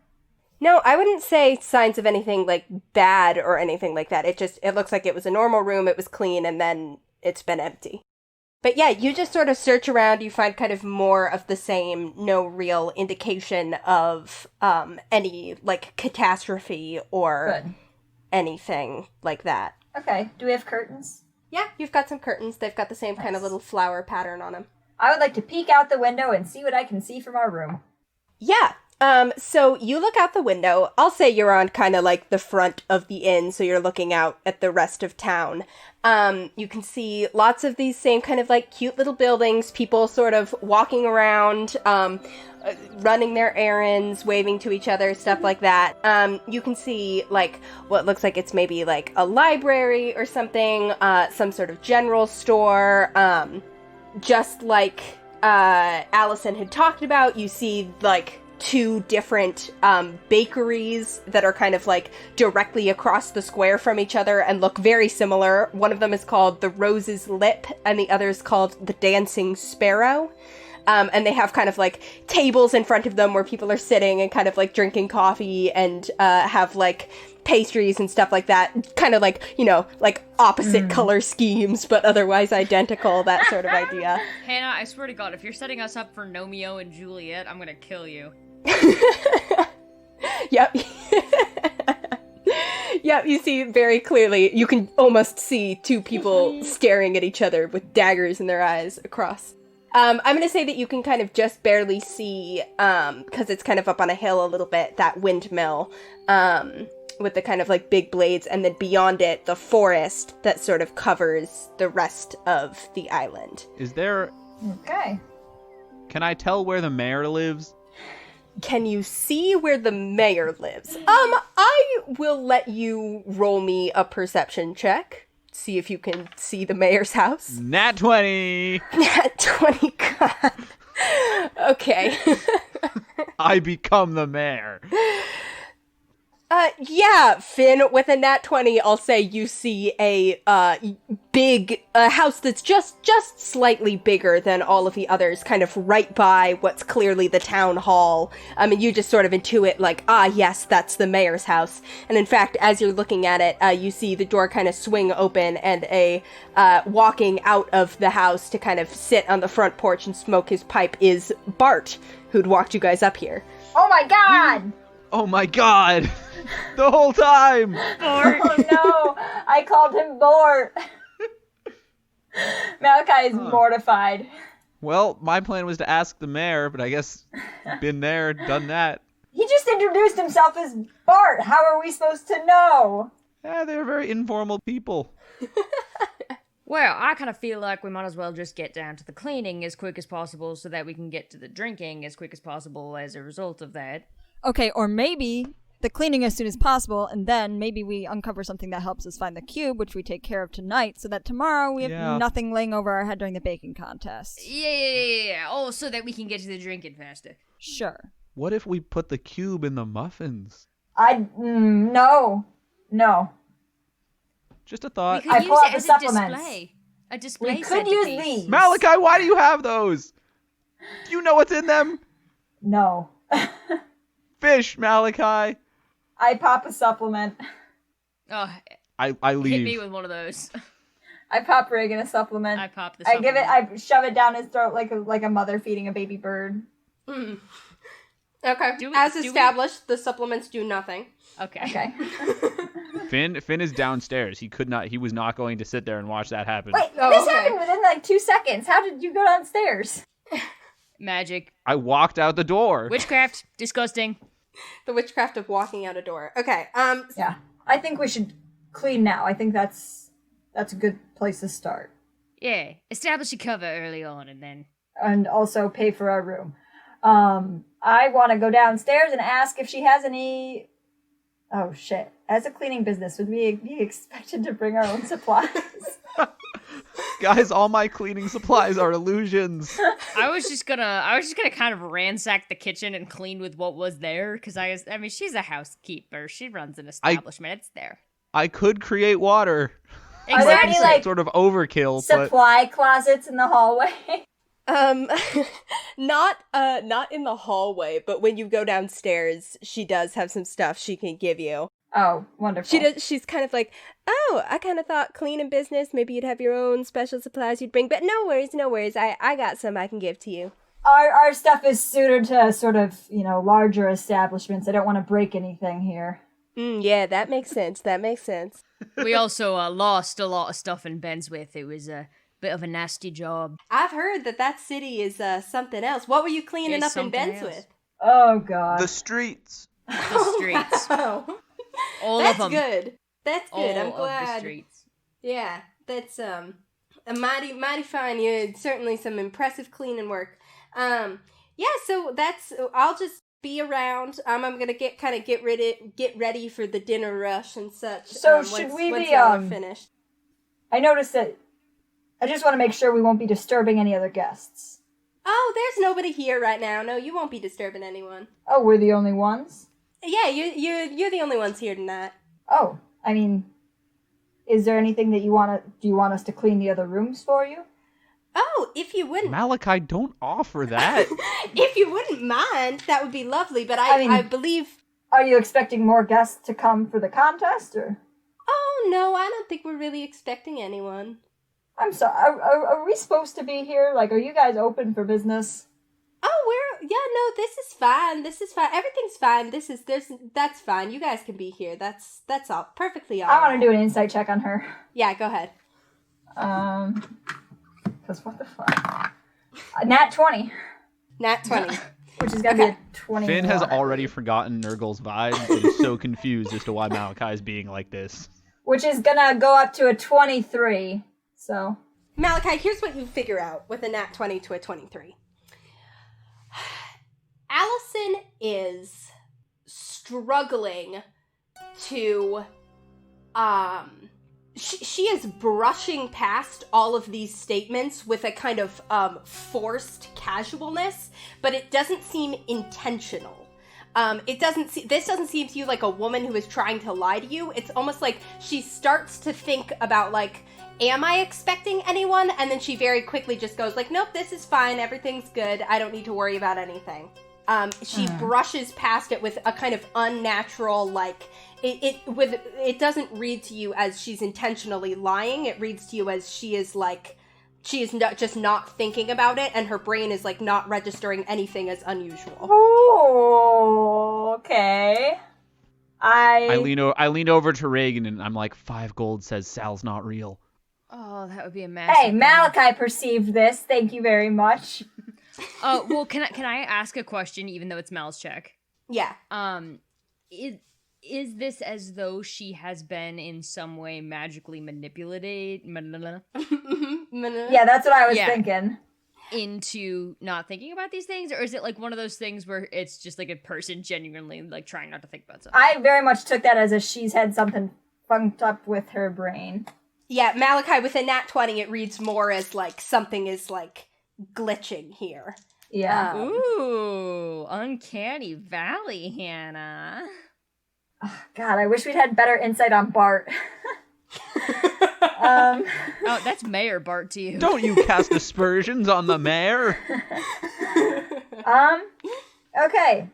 No, I wouldn't say signs of anything, like, bad or anything like that. It looks like it was a normal room, it was clean, and then it's been empty. But yeah, you just sort of search around, you find kind of more of the same, no real indication of any, like, catastrophe or anything like that. Okay. Do we have curtains? Yeah, you've got some curtains. They've got the same kind of little flower pattern on them. I would like to peek out the window and see what I can see from our room. Yeah. So you look out the window. I'll say you're on kind of like the front of the inn, so you're looking out at the rest of town. You can see lots of these same kind of like cute little buildings, people sort of walking around, running their errands, waving to each other, stuff like that. You can see like what looks like it's maybe like a library or something, some sort of general store, just like Allison had talked about. You see like two different bakeries that are kind of like directly across the square from each other and look very similar. One of them is called the Rose's Lip, and the other is called the Dancing Sparrow. And they have kind of like tables in front of them where people are sitting and kind of like drinking coffee and have like pastries and stuff like that. Kind of like, you know, like opposite color schemes, but otherwise identical, that sort of idea. Hannah, I swear to God, if you're setting us up for Romeo and Juliet, I'm gonna kill you. Yep. Yep, you see very clearly. You can almost see two people staring at each other with daggers in their eyes across. I'm going to say that you can kind of just barely see, because it's kind of up on a hill a little bit, that windmill, with the kind of like big blades, and then beyond it, the forest that sort of covers the rest of the island. Is there... Okay. Can I tell where the mayor lives? Can you see where the mayor lives? I will let you roll me a perception check. See if you can see the mayor's house. Nat 20! Nat 20, God. Okay. I become the mayor. Yeah, Finn, with a nat 20, I'll say you see a, big, house that's just slightly bigger than all of the others, kind of right by what's clearly the town hall. And you just sort of intuit, like, yes, that's the mayor's house. And in fact, as you're looking at it, you see the door kind of swing open, and walking out of the house to kind of sit on the front porch and smoke his pipe is Bart, who'd walked you guys up here. Oh my god! Oh my god! The whole time! Oh no! I called him Bort! Malachi is mortified. Well, my plan was to ask the mayor, but I guess been there, done that. He just introduced himself as Bart. How are we supposed to know? Yeah, they're very informal people. Well, I kind of feel like we might as well just get down to the cleaning as quick as possible so that we can get to the drinking as quick as possible as a result of that. Okay, or maybe the cleaning as soon as possible, and then maybe we uncover something that helps us find the cube, which we take care of tonight, so that tomorrow we have nothing laying over our head during the baking contest. Yeah. Oh, so that we can get to the drinking faster. Sure. What if we put the cube in the muffins? No. Just a thought. We could I use pull it out as the a supplements. display. A display We could use centerpiece. these. Malachi, why do you have those? Do you know what's in them? No. Fish, Malachi. I pop a supplement. Oh, I leave. hit me with one of those. I pop Regin a supplement. I pop the I supplement. I shove it down his throat like a mother feeding a baby bird. Okay. Do we- As do we- established, the supplements do nothing. Okay. Finn is downstairs. He was not going to sit there and watch that happen. Wait, Oh, this okay. happened within like 2 seconds. How did you go downstairs? Magic. I walked out the door. Witchcraft. Disgusting. The witchcraft of walking out a door. Okay, Yeah. I think we should clean now. I think that's a good place to start. Yeah. Establish a cover early on and then... And also pay for our room. I want to go downstairs and ask if she has any... Oh, shit. As a cleaning business, would we be expected to bring our own supplies? Guys, all my cleaning supplies are illusions. I was just gonna kind of ransack the kitchen and clean with what was there, because I mean, she's a housekeeper. She runs an establishment. It's there. I could create water. Are there Exactly. any, like, Sort of overkill, but supply closets in the hallway? not in the hallway, but when you go downstairs, she does have some stuff she can give you. Oh, wonderful. She's kind of like, oh, I kind of thought cleaning business, maybe you'd have your own special supplies you'd bring, but no worries. I got some I can give to you. Our stuff is suited to sort of, larger establishments. I don't want to break anything here. Yeah, that makes sense. We also lost a lot of stuff in Benswith. It was a bit of a nasty job. I've heard that city is something else. What were you cleaning It's up in something Benswith? else. Oh, God. the streets. The streets. Oh, All that's of them. good. That's good. I'm All of the glad. streets. Yeah, that's a mighty fine. You had certainly some impressive cleaning work. Yeah, so I'll just be around. I'm gonna get ready for the dinner rush and such. So should we once be, y'all are finished? I noticed that I just want to make sure we won't be disturbing any other guests. Oh, there's nobody here right now. No, you won't be disturbing anyone. Oh, we're the only ones? Yeah, you're the only ones here tonight. Oh, I mean, is there anything that do you want us to clean the other rooms for you? Oh, if you wouldn't... Malachi, don't offer that. If you wouldn't mind, that would be lovely, but I believe... Are you expecting more guests to come for the contest, or...? Oh, no, I don't think we're really expecting anyone. I'm sorry, are we supposed to be here? Like, are you guys open for business? Oh, no, this is fine. Everything's fine. That's fine. You guys can be here. That's all. Perfectly all I want right. to do an insight check on her. Yeah, go ahead. Because what the fuck? Nat 20. Nat 20. Which is going to be a 21. Finn has already forgotten Nurgle's vibe and is so confused as to why Malachi is being like this. Which is going to go up to a 23, so... Malachi, here's what you figure out with a nat 20 to a 23. Allison is struggling to, she is brushing past all of these statements with a kind of, forced casualness, but it doesn't seem intentional. This doesn't seem to you like a woman who is trying to lie to you. It's almost like she starts to think about, like, am I expecting anyone? And then she very quickly just goes like, nope, this is fine. Everything's good. I don't need to worry about anything. She brushes past it with a kind of unnatural, like, it doesn't read to you as she's intentionally lying. It reads to you as she is just not thinking about it, and her brain is, like, not registering anything as unusual. Oh, okay. I lean over to Regin and I'm like, 5 gold says Sal's not real. Oh, that would be a massive... Hey, Malachi perceived this. Thank you very much. Well, can I ask a question, even though it's Mal's check? Yeah. Is this as though she has been in some way magically manipulated? Yeah, that's what I was thinking. Into not thinking about these things? Or is it like one of those things where it's just like a person genuinely like trying not to think about something? I very much took that as if she's had something funked up with her brain. Yeah, Malachi, with a nat 20, it reads more as, like, something is, like, glitching here. Yeah. Ooh, uncanny valley, Hannah. Oh, God, I wish we'd had better insight on Bart. Oh, that's Mayor Bart to you. Don't you cast aspersions on the mayor? Okay.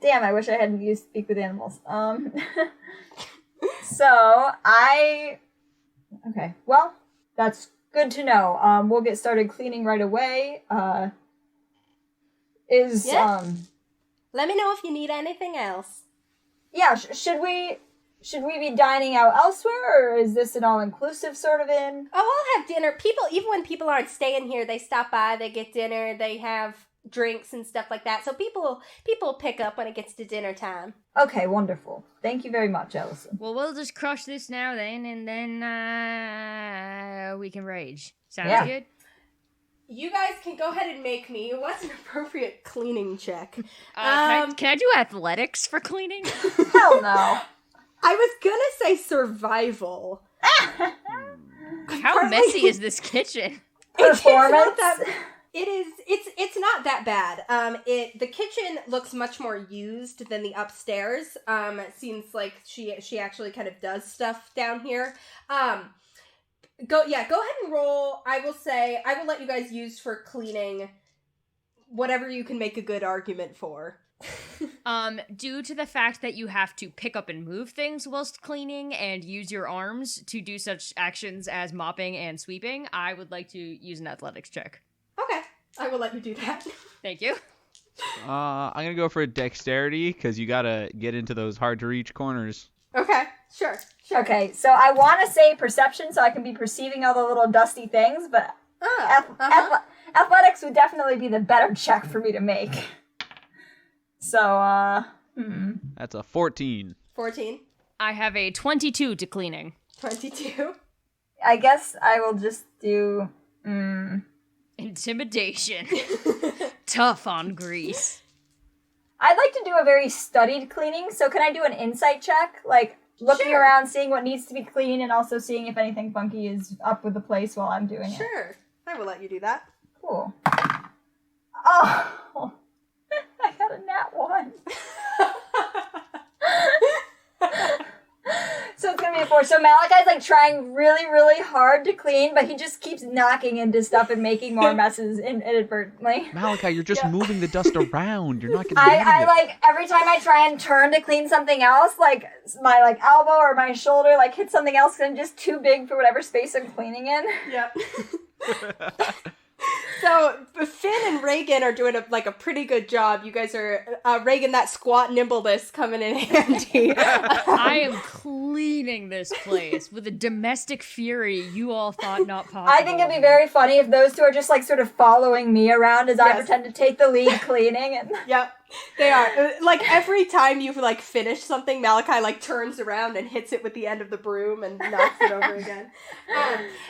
Damn, I wish I hadn't used Speak with Animals. So, okay, well, that's good to know. We'll get started cleaning right away. Let me know if you need anything else. Yeah, should we be dining out elsewhere, or is this an all-inclusive sort of inn? Oh, I'll have dinner. Even when people aren't staying here, they stop by, they get dinner, they have drinks and stuff like that. So people pick up when it gets to dinner time. Okay, wonderful. Thank you very much, Allison. Well, we'll just crush this now then, and then we can rage. Sounds good? You guys can go ahead and make me what's an appropriate cleaning check. Can I do athletics for cleaning? Hell no. I was gonna say survival. How messy is this kitchen? Performance? It's not that bad. The kitchen looks much more used than the upstairs. It seems like she actually kind of does stuff down here. Go ahead and roll. I will let you guys use for cleaning whatever you can make a good argument for. Due to the fact that you have to pick up and move things whilst cleaning and use your arms to do such actions as mopping and sweeping, I would like to use an athletics check. Okay, I will let you do that. Thank you. I'm gonna go for a dexterity, because you gotta get into those hard-to-reach corners. Okay, sure. Okay, so I want to say perception so I can be perceiving all the little dusty things, but athletics would definitely be the better check for me to make. So, That's a 14. 14. I have a 22 to cleaning. 22. I guess I will just do, Intimidation. Tough on grease. I'd like to do a very studied cleaning, so can I do an insight check? Like, looking around, seeing what needs to be clean, and also seeing if anything funky is up with the place while I'm doing it. Sure. I will let you do that. Cool. Oh, I got a nat 1. So it's gonna be a 4. So Malachi's like trying really, really hard to clean, but he just keeps knocking into stuff and making more messes inadvertently. Malachi, you're just moving the dust around. You're not getting I like every time I try and turn to clean something else, like my like elbow or my shoulder like hits something else because I'm just too big for whatever space I'm cleaning in. Yep. So Finn and Regin are doing a pretty good job. You guys are Regin, that squat nimbleness coming in handy. I am cleaning this place with a domestic fury you all thought not possible. I think it'd be very funny if those two are just like sort of following me around as I pretend to take the lead cleaning. And Yep. They are. Like, every time you, like, finish something, Malachi, like, turns around and hits it with the end of the broom and knocks it over again.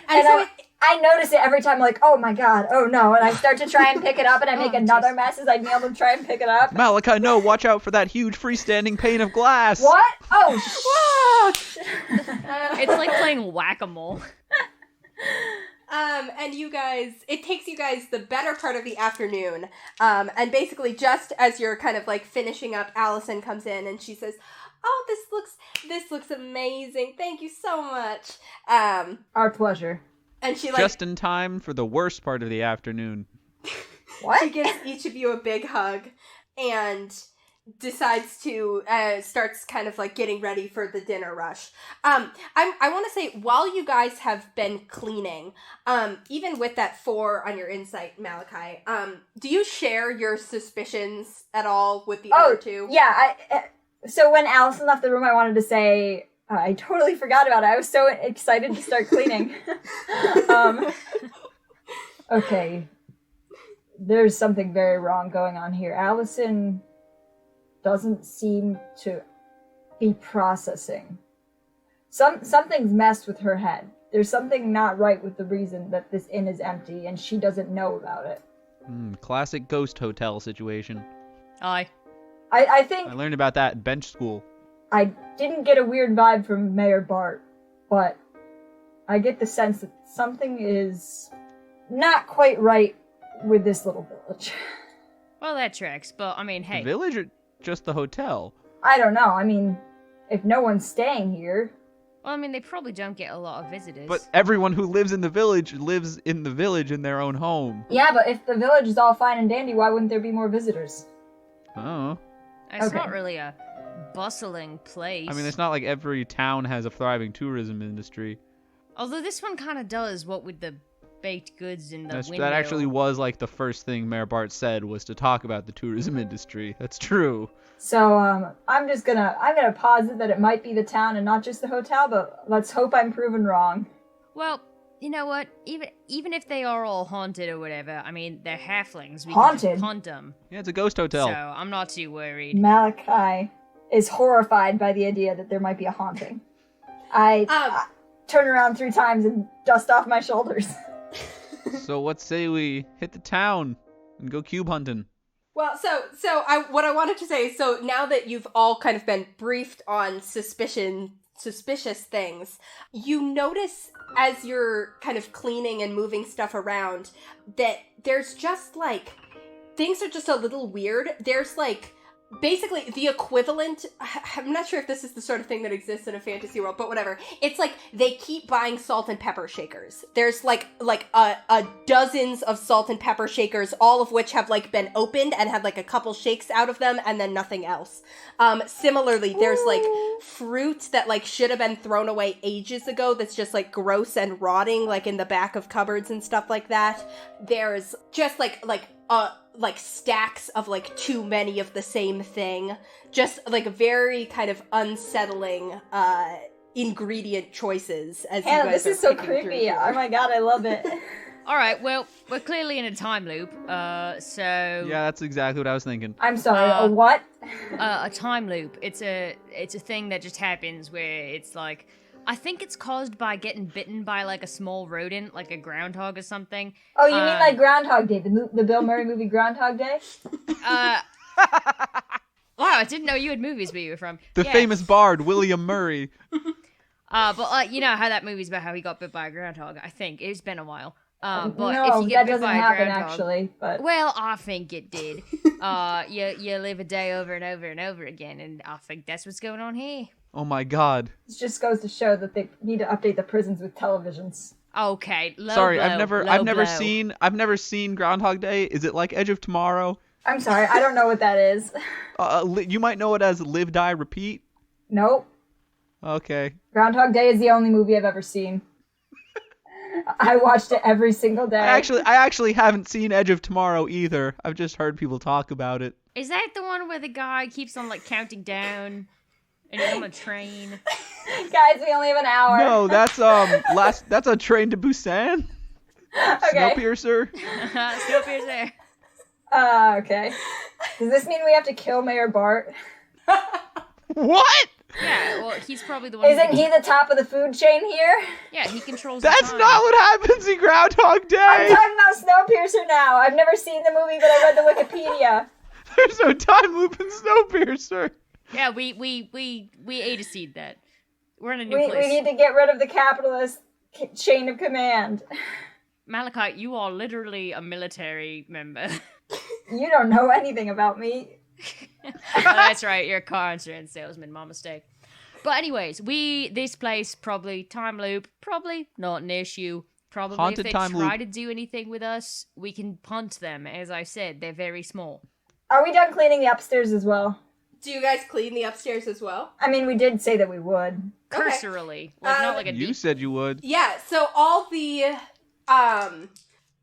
And so I notice it every time, like, oh my god, oh no, and I start to try and pick it up, and I make another mess as I kneel to try and pick it up. Malachi, no, watch out for that huge freestanding pane of glass. What? Oh, It's like playing whack-a-mole. And you guys, it takes you guys the better part of the afternoon. And basically just as you're kind of like finishing up, Allison comes in and she says, "Oh, this looks amazing. Thank you so much." our pleasure. And she like Just in time for the worst part of the afternoon. What? She gives each of you a big hug and decides to starts kind of like getting ready for the dinner rush. I want to say, while you guys have been cleaning, even with that 4 on your insight, Malachi, do you share your suspicions at all with the other two? Yeah. So when Allison left the room, I wanted to say I totally forgot about it. I was so excited to start cleaning. Okay, there's something very wrong going on here. Allison doesn't seem to be processing. Something's messed with her head. There's something not right with the reason that this inn is empty, and she doesn't know about it. Classic ghost hotel situation. Aye. I think I learned about that at bench school. I didn't get a weird vibe from Mayor Bart, but I get the sense that something is not quite right with this little village. Well, that tracks, but I mean, hey. The village or just the hotel? I don't know. I mean, if no one's staying here. Well, I mean, they probably don't get a lot of visitors. But everyone who lives in the village lives in the village in their own home. Yeah, but if the village is all fine and dandy, why wouldn't there be more visitors? Oh. It's Okay. not really a bustling place. I mean, it's not like every town has a thriving tourism industry. Although this one kind of does, what with the baked goods in the window. That actually was like the first thing Mayor Bart said, was to talk about the tourism industry. That's true. So, I'm gonna posit that it might be the town and not just the hotel, but let's hope I'm proven wrong. Well, you know what? Even if they are all haunted or whatever, I mean, they're halflings. We Haunted? can just haunt them. Yeah, it's a ghost hotel. So I'm not too worried. Malachi is horrified by the idea that there might be a haunting. I turn around 3 times and dust off my shoulders. So what say we hit the town and go cube hunting? Well, what I wanted to say is, so now that you've all kind of been briefed on suspicious things, you notice as you're kind of cleaning and moving stuff around that there's just like, things are just a little weird. There's like, basically the equivalent, I'm not sure if this is the sort of thing that exists in a fantasy world, but whatever. It's like they keep buying salt and pepper shakers. There's like a dozens of salt and pepper shakers, all of which have like been opened and had like a couple shakes out of them and then nothing else. Similarly, there's like fruit that like should have been thrown away ages ago that's just like gross and rotting like in the back of cupboards and stuff like that. There's just like stacks of like too many of the same thing. Just like very kind of unsettling ingredient choices as Hannah, you guys this is are so picking creepy. through here. Oh my god, I love it. Alright, well, we're clearly in a time loop, so... Yeah, that's exactly what I was thinking. I'm sorry, a what? A time loop. It's a thing that just happens where it's like... I think it's caused by getting bitten by like a small rodent, like a groundhog or something. Oh, you mean like Groundhog Day, the Bill Murray movie Groundhog Day? Wow, I didn't know you had movies where you were from. The Yeah. famous bard, William Murray. But you know how that movie's about how he got bit by a groundhog, I think. It's been a while. But no, if you get that bit doesn't by a happen groundhog, actually. But well, I think it did. You live a day over and over and over again, and I think that's what's going on here. Oh my god. it just goes to show that they need to update the prisons with televisions. Okay, Sorry, blow, I've never blow. seen Groundhog Day. Is it like Edge of Tomorrow? I'm sorry, I don't know what that is. You might know it as Live, Die, Repeat. Nope. Okay. Groundhog Day is the only movie I've ever seen. I watched it every single day. I actually haven't seen Edge of Tomorrow either. I've just heard people talk about it. Is that the one where the guy keeps on like counting down and he's on a train? Guys, we only have an hour. No, that's that's a Train to Busan. Okay. Snowpiercer. Snowpiercer. Okay. Does this mean we have to kill Mayor Bart? What? Yeah, well, he's probably the one. Isn't he the top of the food chain here? Yeah, he controls. That's the not what happens in Groundhog I'm Day. talking about Snowpiercer now. I've never seen the movie, but I read the Wikipedia. There's no time loop in Snowpiercer. Yeah, we A to seed that. We're in a new We place. need to get rid of the capitalist chain of command. Malachi, you are literally a military member. You don't know anything about me. Oh, that's right, you're a car insurance salesman, my mistake. But anyways, this place, probably time loop, probably not an issue. Probably Haunted if they time try loop. to do anything with us, we can punt them. As I said, they're very small. Are we done cleaning the upstairs as well? Do you guys clean the upstairs as well? I mean, we did say that we would. Okay. Cursorily. Like, not like a You deep... said you would. Yeah, so all the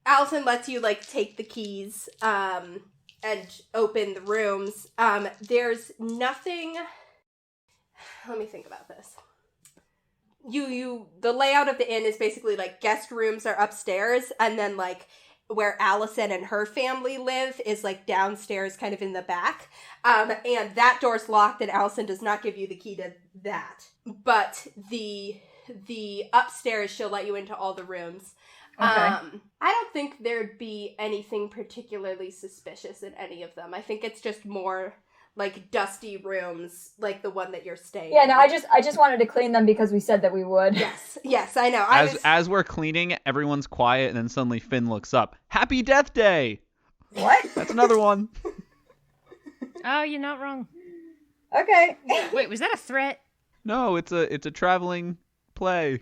Allison lets you like take the keys and open the rooms. There's nothing. Let me think about this. The layout of the inn is basically like guest rooms are upstairs, and then like where Allison and her family live is like downstairs, kind of in the back. And that door's locked, and Allison does not give you the key to that. But the upstairs, she'll let you into all the rooms. Okay. I don't think there'd be anything particularly suspicious in any of them. I think it's just more like dusty rooms, like the one that you're staying Yeah, in. no, I just wanted to clean them because we said that we would. Yes, I know. As we're cleaning, everyone's quiet, and then suddenly Finn looks up. Happy Death Day! What? That's another one. Oh, you're not wrong. Okay. Wait, was that a threat? No, it's a traveling play.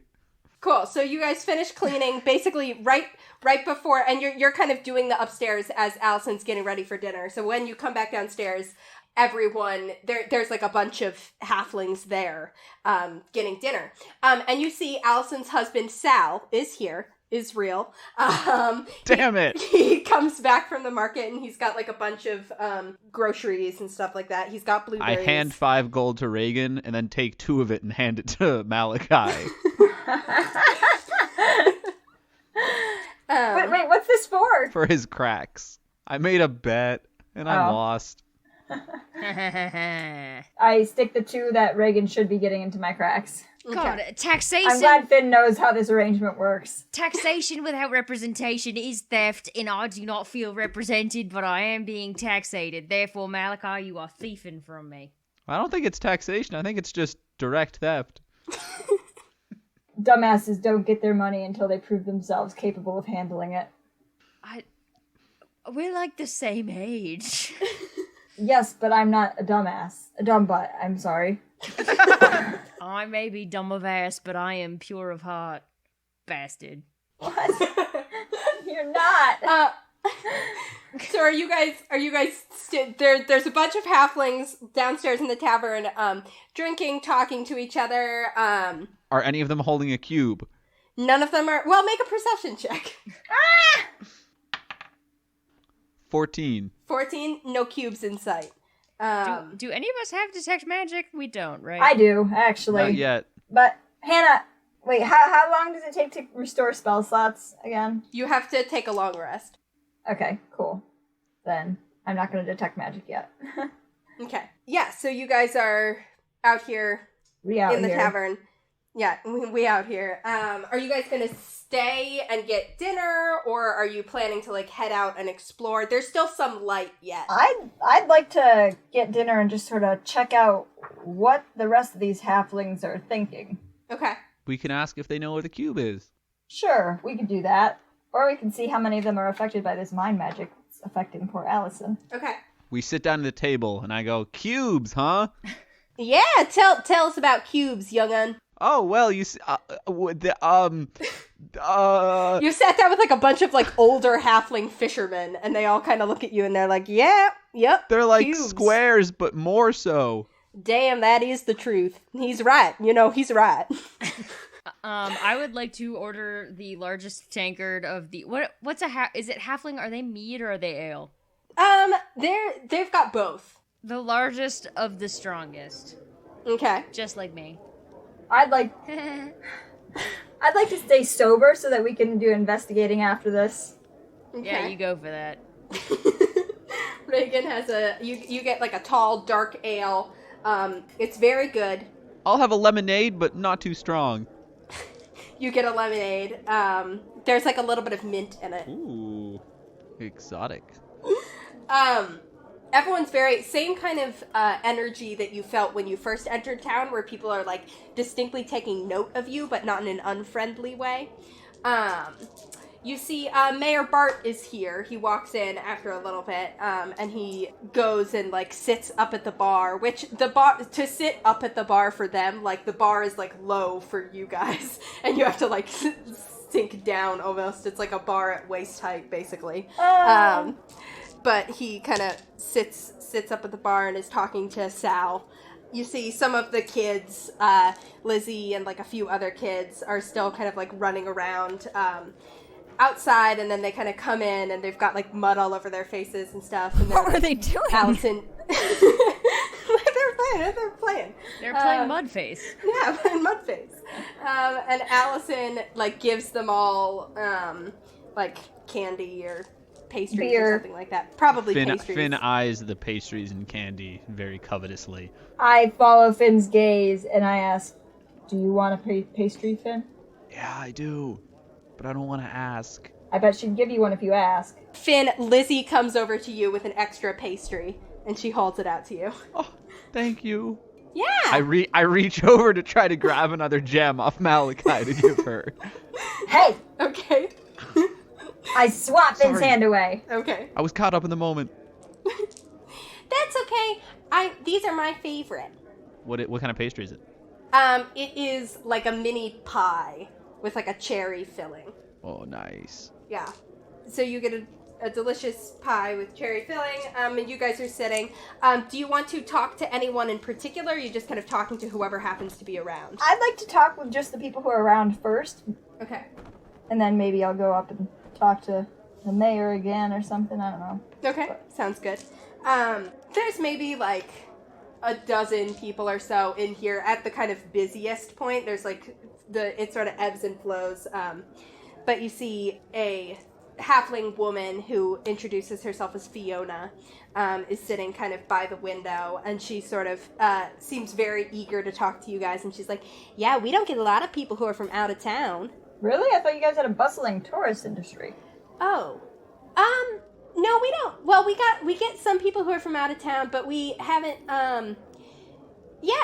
Cool. So you guys finish cleaning basically right before, and you're kind of doing the upstairs as Allison's getting ready for dinner. So when you come back downstairs, everyone there's like a bunch of halflings there getting dinner. And you see Allison's husband Sal is here. Is real. Damn it. He comes back from the market and he's got like a bunch of groceries and stuff like that. He's got blueberries. I hand 5 gold to Regin and then take 2 of it and hand it to Malachi. Wait, what's this for? For his cracks. I made a bet and I lost. I stick the 2 that Regin should be getting into my cracks. God, Okay. taxation. I'm glad Finn knows how this arrangement works. Taxation without representation is theft, and I do not feel represented, but I am being taxated. Therefore, Malachi, you are thieving from me. I don't think it's taxation. I think it's just direct theft. Dumbasses don't get their money until they prove themselves capable of handling it. We're like the same age. Yes, but I'm not a dumbass. A dumb butt. I'm sorry. I may be dumb of ass, but I am pure of heart. Bastard. What? You're not. So are you guys there's a bunch of halflings downstairs in the tavern drinking, talking to each other. Are any of them holding a cube? None of them are. Well, make a perception check. 14. 14, no cubes in sight. Do any of us have detect magic? We don't, right? I do, actually. Not yet. But, Hannah, wait, how long does it take to restore spell slots again? You have to take a long rest. Okay, cool. Then I'm not going to detect magic yet. Okay. Yeah, so you guys are out here in the tavern. Yeah, we out here. Are you guys going to stay and get dinner, or are you planning to, like, head out and explore? There's still some light yet. I'd like to get dinner and just sort of check out what the rest of these halflings are thinking. Okay. We can ask if they know where the cube is. Sure, we could do that. Or we can see how many of them are affected by this mind magic that's affecting poor Allison. Okay. We sit down at the table, and I go, cubes, huh? Yeah, tell us about cubes, young'un. Oh, well, you sat down with like a bunch of like older halfling fishermen, and they all kind of look at you and they're like, yeah, yep. They're like cubes. squares, but more so. Damn, that is the truth. He's right. He's right. I would like to order the largest tankard of the what's is it halfling? Are they mead or are they ale? They've got both. The largest of the strongest. Okay. Just like me. I'd like to stay sober so that we can do investigating after this. Okay. Yeah, you go for that. Regin has you get like a tall, dark ale. It's very good. I'll have a lemonade, but not too strong. You get a lemonade. There's like a little bit of mint in it. Ooh, exotic. Everyone's same kind of energy that you felt when you first entered town, where people are like distinctly taking note of you, but not in an unfriendly way. You see Mayor Bart is here. He walks in after a little bit, and he goes and like sits up at the bar, which to sit up at the bar for them, like the bar is like low for you guys, and you have to like sink down almost. It's like a bar at waist height, basically. But he kind of sits up at the bar and is talking to Sal. You see some of the kids, Lizzie and like a few other kids, are still kind of like running around outside, and then they kind of come in and they've got like mud all over their faces and stuff. And what were they doing? Allison. They're playing. They're playing Mudface. Yeah, playing Mudface. And Allison like gives them all like candy or pastries or something like that. Probably pastries. Finn eyes the pastries and candy very covetously. I follow Finn's gaze and I ask, do you want a pastry, Finn? Yeah, I do. But I don't want to ask. I bet she'd give you one if you ask. Finn, Lizzie comes over to you with an extra pastry, and she holds it out to you. Oh, thank you. Yeah. I reach over to try to grab another gem off Malachi to give her. Hey! Okay. I swat Finn's hand away. Okay. I was caught up in the moment. That's okay. These are my favorite. What kind of pastry is it? It is like a mini pie with like a cherry filling. Oh, nice. Yeah. So you get a delicious pie with cherry filling, and you guys are sitting. Do you want to talk to anyone in particular, or are you just kind of talking to whoever happens to be around? I'd like to talk with just the people who are around first. Okay. And then maybe I'll go up and talk to the mayor again or something. I don't know. Okay, sounds good. There's maybe like a dozen people or so in here at the kind of busiest point. There's like it sort of ebbs and flows. But you see a halfling woman who introduces herself as Fiona, is sitting kind of by the window, and she sort of seems very eager to talk to you guys, and she's like, yeah, we don't get a lot of people who are from out of town. Really? I thought you guys had a bustling tourist industry. Oh. No, we don't. Well, we get some people who are from out of town, but we haven't, yeah,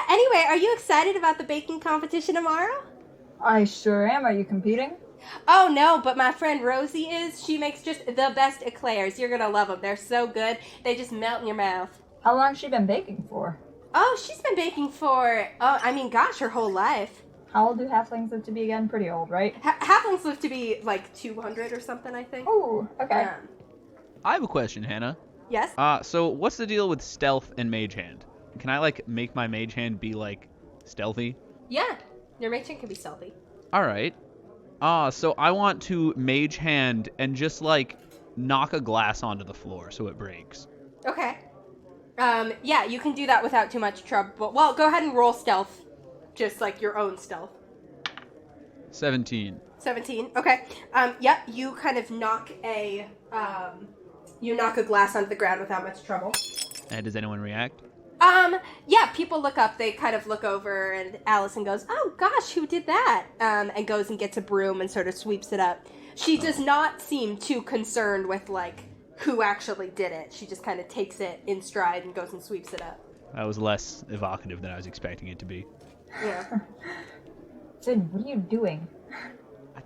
anyway, are you excited about the baking competition tomorrow? I sure am. Are you competing? Oh, no, but my friend Rosie is. She makes just the best eclairs. You're gonna love them. They're so good. They just melt in your mouth. How long has she been baking for? Oh, she's been baking for, her whole life. How old do halflings live to be again? Pretty old, right? Halflings live to be, like, 200 or something, I think. Oh, okay. I have a question, Hannah. Yes? So what's the deal with stealth and mage hand? Can I, like, make my mage hand be, like, stealthy? Yeah. Your mage hand can be stealthy. Alright. So I want to mage hand and just, like, knock a glass onto the floor so it breaks. Okay. Yeah, you can do that without too much trouble. Well, go ahead and roll stealth. Just, like, your own stealth. 17. 17, okay. Yep, you kind of knock a glass onto the ground without much trouble. And does anyone react? Yeah, people look up, they kind of look over, and Allison goes, oh gosh, who did that? And goes and gets a broom and sort of sweeps it up. She does not seem too concerned with, like, who actually did it. She just kind of takes it in stride and goes and sweeps it up. That was less evocative than I was expecting it to be. Yeah. Finn, what are you doing?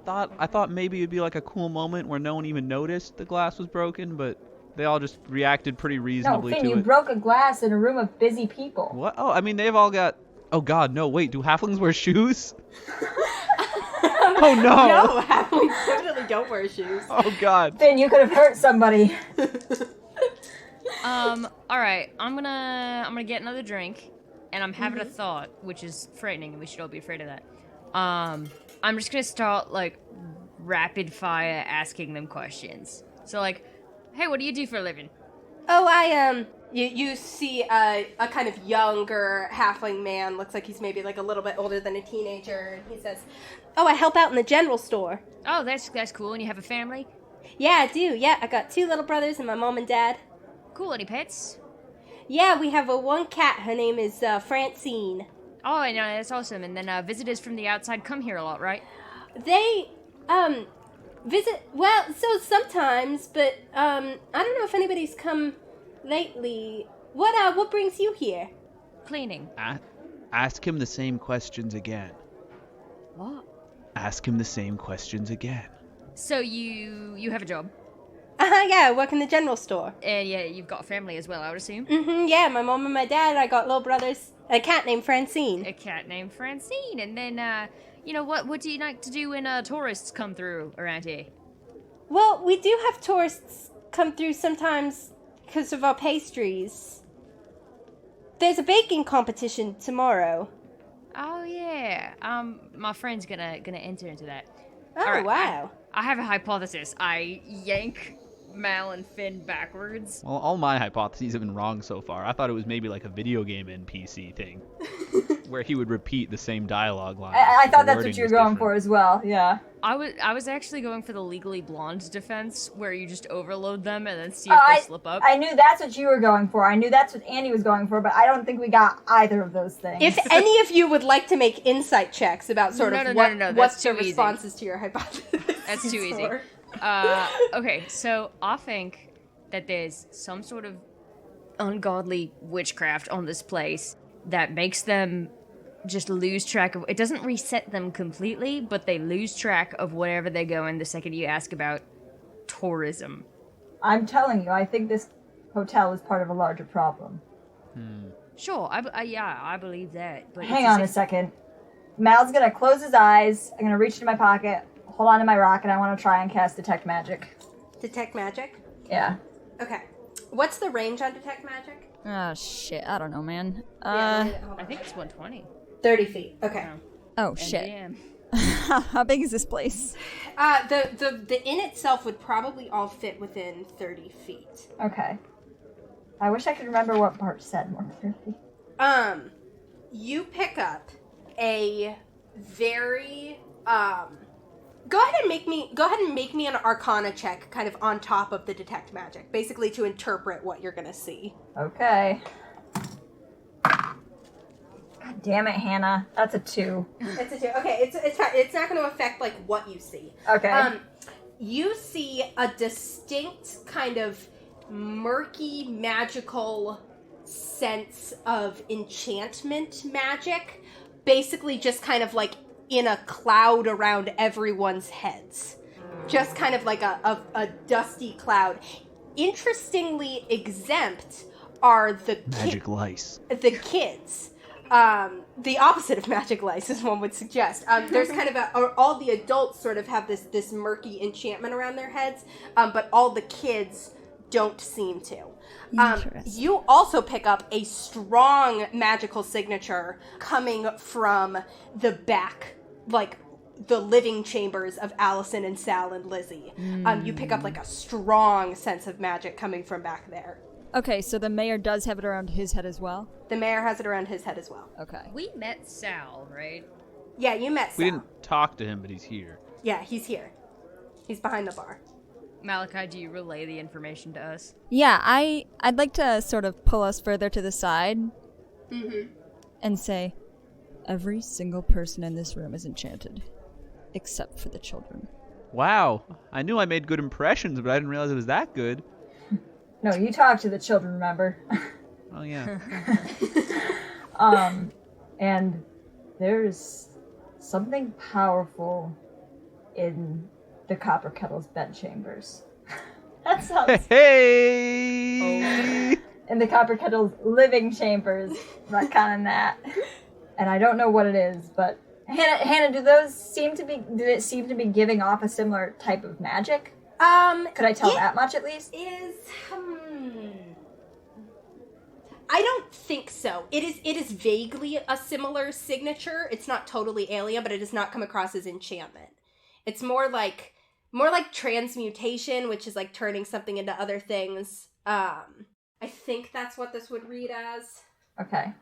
I thought maybe it'd be like a cool moment where no one even noticed the glass was broken, but they all just reacted pretty No, reasonably Finn, to you it. broke a glass in a room of busy people. What? Oh, I mean, they've all got... Oh, God, no, wait, do halflings wear shoes? Oh, no! No, halflings definitely don't wear shoes. Oh, God. Finn, you could have hurt somebody. Alright, I'm gonna get another drink, and I'm having a thought, which is frightening, and we should all be afraid of that. I'm just gonna start, like, rapid fire asking them questions. So, like, hey, what do you do for a living? Oh, you see a kind of younger halfling man, looks like he's maybe like a little bit older than a teenager, and he says, oh, I help out in the general store. Oh, that's cool, and you have a family? Yeah, I do, yeah, I got 2 little brothers and my mom and dad. Cool, any pets? Yeah, we have one cat, her name is Francine. Oh, and that's awesome, and then visitors from the outside come here a lot, right? They, visit, well, so sometimes, but, I don't know if anybody's come lately. What brings you here? Cleaning. Ask him the same questions again. What? Ask him the same questions again. So you have a job? Yeah, I work in the general store. And yeah, you've got a family as well, I would assume? Yeah, my mom and my dad, I got little brothers, and a cat named Francine. A cat named Francine, and then, what do you like to do when tourists come through around here? Well, we do have tourists come through sometimes because of our pastries. There's a baking competition tomorrow. Oh yeah, my friend's gonna enter into that. Oh, All right, wow. I have a hypothesis. I yank Mal and Finn backwards. Well, all my hypotheses have been wrong so far. I thought it was maybe like a video game NPC thing, where he would repeat the same dialogue line. I thought that's what you were going for as well, yeah. I was actually going for the Legally Blonde defense, where you just overload them and then see if they slip up. I knew that's what you were going for. I knew that's what Andy was going for, but I don't think we got either of those things. If any of you would like to make insight checks about No, what's too the easy. responses to your hypothesis. That's too easy. Okay, so I think that there's some sort of ungodly witchcraft on this place that makes them just lose track of... It doesn't reset them completely, but they lose track of wherever they go in the second you ask about tourism. I'm telling you, I think this hotel is part of a larger problem. Sure, I believe that. But Hang on a second. Mal's gonna close his eyes. I'm gonna reach into my pocket, hold on to my rock, and I want to try and cast Detect Magic. Detect magic? Yeah. Okay. What's the range on detect magic? Oh, shit. I don't know, man. I think it's 120. 30 feet. Okay. Oh, shit. NGM. How big is this place? The inn itself would probably all fit within 30 feet. Okay. I wish I could remember what Bart said more clearly. You pick up a very, go ahead and make me an Arcana check, kind of on top of the Detect Magic, basically to interpret what you're gonna see. Okay. God damn it, Hannah. That's a 2. It's a 2. Okay, it's fine. It's not going to affect like what you see. Okay. You see a distinct kind of murky, magical sense of enchantment magic, basically just kind of like in a cloud around everyone's heads. Just kind of like a dusty cloud. Interestingly exempt are the Magic lice. The kids. The opposite of magic lice, as one would suggest. There's kind of all the adults sort of have this murky enchantment around their heads, but all the kids don't seem to. You also pick up a strong magical signature coming from the back, like the living chambers of Allison and Sal and Lizzie. You pick up like a strong sense of magic coming from back there. Okay, so the mayor does have it around his head as well? The mayor has it around his head as well. Okay. We met Sal, right? Yeah, you met Sal. We didn't talk to him, but he's here. Yeah, he's here. He's behind the bar. Malachi, do you relay the information to us? Yeah, I'd like to sort of pull us further to the side and say, every single person in this room is enchanted, except for the children. Wow, I knew I made good impressions, but I didn't realize it was that good. No, you talk to the children, remember? Oh, yeah. And there's something powerful in the Copper Kettle's bedchambers. That sounds... Hey! In the Copper Kettle's living chambers, retconning that. And I don't know what it is, but... Hannah, did it seem to be giving off a similar type of magic? Could I tell that much at least? I don't think so. It is vaguely a similar signature. It's not totally alien, but it does not come across as enchantment. It's more like transmutation, which is like turning something into other things. I think that's what this would read as. Okay.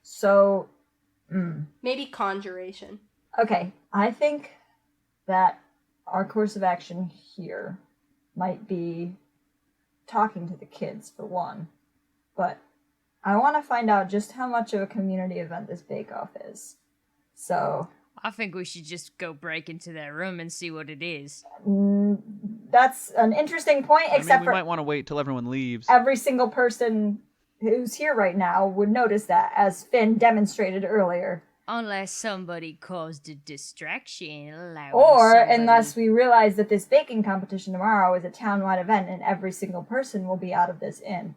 So, maybe conjuration. Okay, I think that our course of action here might be talking to the kids, for one. But I want to find out just how much of a community event this bake-off is. So... I think we should just go break into their room and see what it is. That's an interesting point, except we might want to wait till everyone leaves. Every single person who's here right now would notice that, as Finn demonstrated earlier. Unless somebody caused a distraction. Unless we realize that this baking competition tomorrow is a town-wide event and every single person will be out of this inn.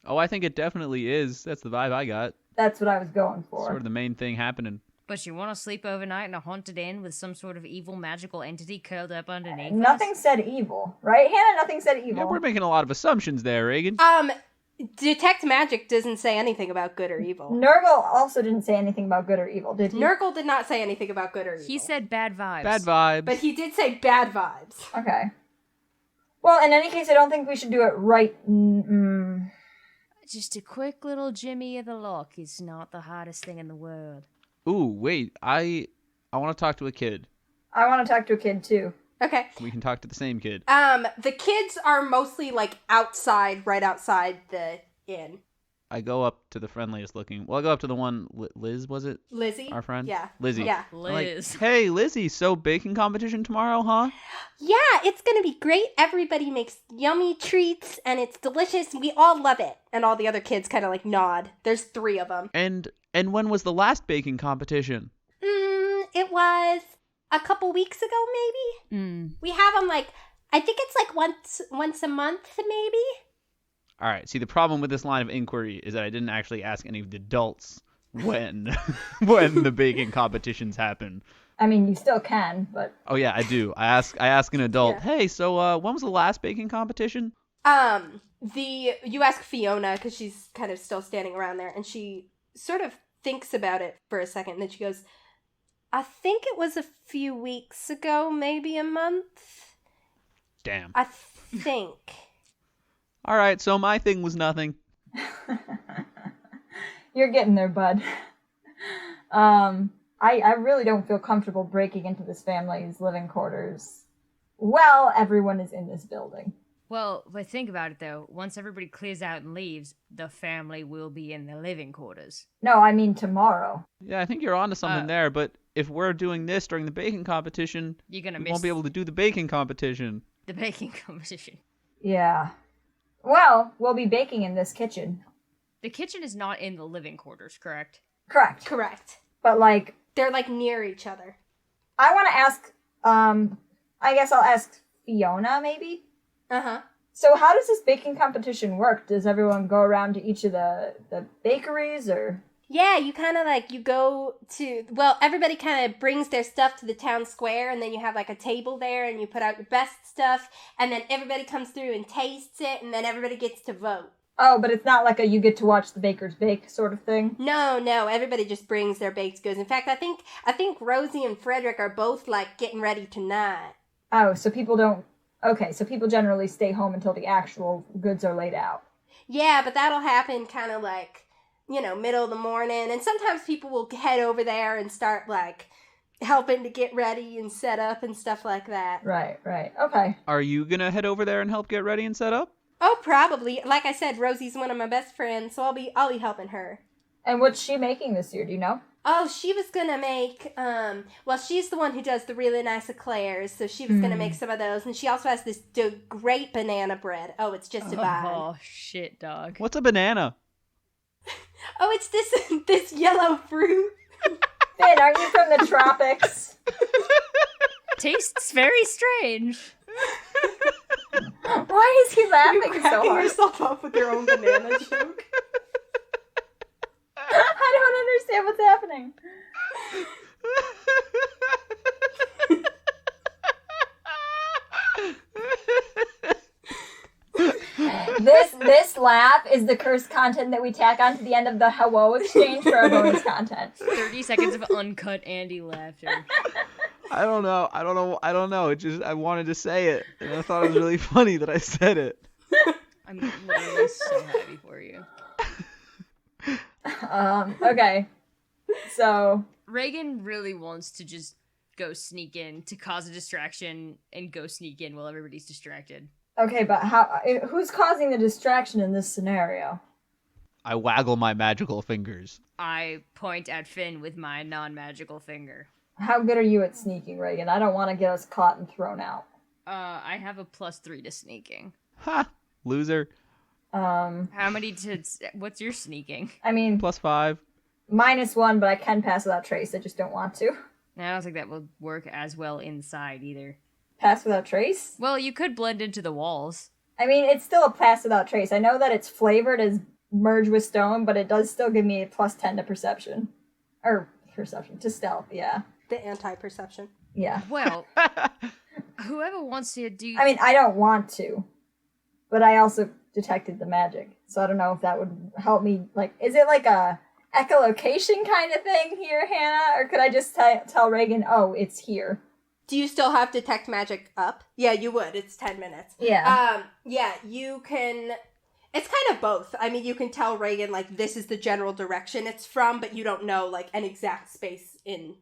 Oh, I think it definitely is. That's the vibe I got. That's what I was going for. Sort of the main thing happening. But you want to sleep overnight in a haunted inn with some sort of evil magical entity curled up underneath Nothing said evil, right, Hannah? Nothing said evil. Yeah, we're making a lot of assumptions there, Regin. Detect magic doesn't say anything about good or evil. Nurgle also didn't say anything about good or evil, did he? Nurgle did not say anything about good or evil. He said bad vibes. Bad vibes. But he did say bad vibes. Okay. Well, in any case, I don't think we should do it right. Just a quick little jimmy of the lock is not the hardest thing in the world. Ooh, wait. I want to talk to a kid. I want to talk to a kid, too. Okay. We can talk to the same kid. The kids are mostly, like, outside, right outside the inn. I go up to the friendliest looking. Well, I go up to the one, Liz, was it? Lizzie? Our friend? Yeah. Lizzie. Yeah. Liz. Like, hey, Lizzie, so baking competition tomorrow, huh? Yeah, it's gonna be great. Everybody makes yummy treats, and it's delicious. We all love it. And all the other kids kind of, like, nod. There's 3 of them. And when was the last baking competition? It was a couple weeks ago, maybe? We have them, like, I think it's, like, once a month, maybe? All right. See, the problem with this line of inquiry is that I didn't actually ask any of the adults when the baking competitions happen. I mean, you still can, but... Oh, yeah, I do. I ask an adult, Yeah. hey, so when was the last baking competition? You ask Fiona, because she's kind of still standing around there, and she sort of thinks about it for a second, and then she goes, I think it was a few weeks ago, maybe a month. Damn. I think. All right, so my thing was nothing. You're getting there, bud. I really don't feel comfortable breaking into this family's living quarters. Well, everyone is in this building. Well, but think about it, though. Once everybody clears out and leaves, the family will be in the living quarters. No, I mean tomorrow. Yeah, I think you're onto something there, but if we're doing this during the baking competition, You're gonna we miss won't be able to do the baking competition. the baking competition. Yeah. Well, we'll be baking in this kitchen. The kitchen is not in the living quarters, correct? Correct. Correct. But, like... They're, like, near each other. I want to ask, I guess I'll ask Fiona, maybe? Uh-huh. So how does this baking competition work? Does everyone go around to each of the bakeries, or...? Yeah, you kind of, like, you go to... Well, everybody kind of brings their stuff to the town square, and then you have, like, a table there, and you put out your best stuff, and then everybody comes through and tastes it, and then everybody gets to vote. Oh, but it's not like a you get to watch the bakers bake sort of thing? No, everybody just brings their baked goods. In fact, I think Rosie and Frederick are both, like, getting ready tonight. Oh, so people don't... Okay, so people generally stay home until the actual goods are laid out. Yeah, but that'll happen kind of, like... middle of the morning. And sometimes people will head over there and start, like, helping to get ready and set up and stuff like that. Right. Okay. Are you going to head over there and help get ready and set up? Oh, probably. Like I said, Rosie's one of my best friends, so I'll be helping her. And what's she making this year, do you know? Oh, she was gonna make, she's the one who does the really nice eclairs, so she was gonna make some of those. And she also has this great banana bread. Oh, it's just divine. Oh, shit, dog. What's a banana? Oh, it's this yellow fruit. Finn, aren't you from the tropics? Tastes very strange. Why is he laughing You're so cracking hard? yourself up with your own banana joke. I don't understand what's happening. This laugh is the cursed content that we tack onto the end of the hello exchange for our bonus content. 30 seconds of uncut Andy laughter. I don't know. It just I wanted to say it, and I thought it was really funny that I said it. I'm literally so happy for you. Okay. So Regin really wants to just go sneak in to cause a distraction and go sneak in while everybody's distracted. okay, but who's causing the distraction in this scenario? I waggle my magical fingers. I point at Finn with my non-magical finger. How good are you at sneaking, Reagan? I don't want to get us caught and thrown out. I have a +3 to sneaking. Ha! Loser. How many what's your sneaking? I mean, +5. -1, but I can pass without trace. I just don't want to. I don't think that would work as well inside either. Pass without trace? Well, you could blend into the walls. I mean, it's still a pass without trace. I know that it's flavored as merge with stone, but it does still give me a +10 to perception. Or perception, to stealth, yeah. The anti-perception. Yeah. Well, whoever wants to do... I mean, I don't want to, but I also detected the magic, so I don't know if that would help me. Like, is it like a echolocation kind of thing here, Hannah? Or could I just tell Reagan, oh, it's here? Do you still have detect magic up? Yeah, you would. It's 10 minutes. Yeah. Yeah, you can... It's kind of both. I mean, you can tell Regin, like, this is the general direction it's from, but you don't know, like, an exact space in...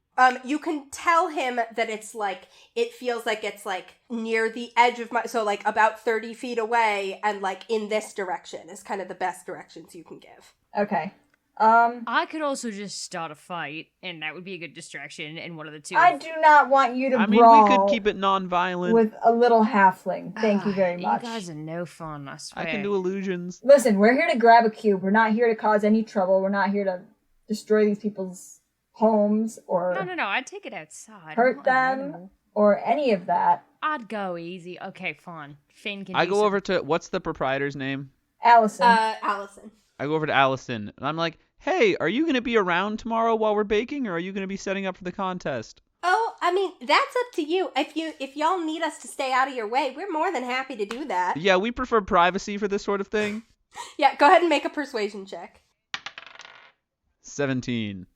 you can tell him that it's, like, it feels like it's, like, near the edge of my... So, like, about 30 feet away, and, like, in this direction is kind of the best directions you can give. Okay. I could also just start a fight, and that would be a good distraction, and one of the two... I do not want you to I mean, brawl we could keep it non-violent. with a little halfling. Thank you very much. You guys are no fun, I swear. I can do illusions. Listen, we're here to grab a cube. We're not here to cause any trouble. We're not here to destroy these people's homes or No, I'd take it outside. hurt I'm them animal. or any of that. I'd go easy. Okay, fine. Finn can I do go some- over to... What's the proprietor's name? Allison. Allison. I go over to Allison, and I'm like, hey, are you going to be around tomorrow while we're baking, or are you going to be setting up for the contest? Oh, I mean, that's up to you. If y'all need us to stay out of your way, we're more than happy to do that. Yeah, we prefer privacy for this sort of thing. Yeah, go ahead and make a persuasion check. 17.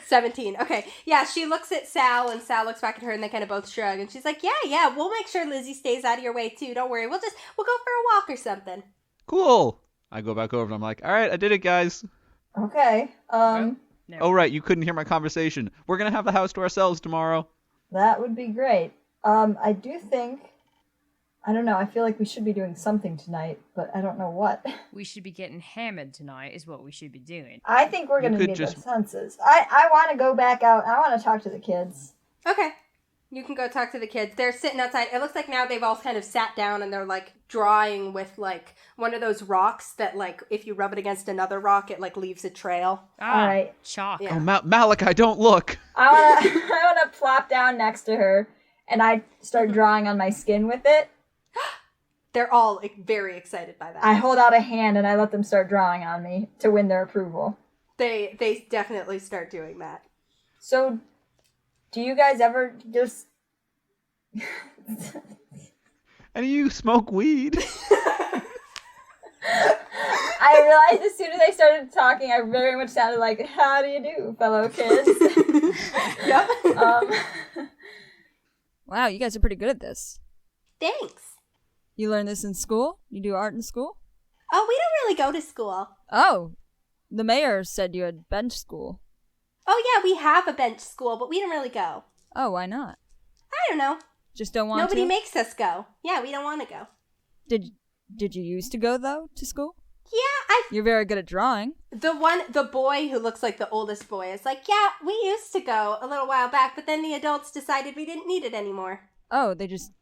17. Okay. Yeah, she looks at Sal, and Sal looks back at her, and they kind of both shrug, and she's like, yeah, we'll make sure Lizzie stays out of your way, too. Don't worry. We'll go for a walk or something. Cool. I go back over, and I'm like, all right, I did it, guys. Okay. No. Oh, right, you couldn't hear my conversation. We're going to have the house to ourselves tomorrow. That would be great. I do think, I don't know, I feel like we should be doing something tonight, but I don't know what. We should be getting hammered tonight is what we should be doing. I think we're going to could need just- our senses. I want to go back out. I want to talk to the kids. Okay. You can go talk to the kids. They're sitting outside. It looks like now they've all kind of sat down and they're, like, drawing with, like, one of those rocks that, like, if you rub it against another rock, it, like, leaves a trail. Ah, All right. Chalk. Yeah. Oh, Malachi, don't look. I want to plop down next to her, and I start drawing on my skin with it. They're all like, very excited by that. I hold out a hand, and I let them start drawing on me to win their approval. They definitely start doing that. So, do you guys ever just... And you smoke weed. I realized as soon as I started talking, I very much sounded like, how do you do, fellow kids? Yep. Wow, you guys are pretty good at this. Thanks. You learn this in school? You do art in school? Oh, we don't really go to school. Oh, the mayor said you had bench school. Oh, yeah, we have a bench school, but we don't really go. Oh, why not? I don't know. Just don't want Nobody to? makes us go. Yeah, we don't want to go. Did you used to go, though, to school? Yeah, You're very good at drawing. the boy who looks like the oldest boy is like, yeah, we used to go a little while back, but then the adults decided we didn't need it anymore. Oh, they just...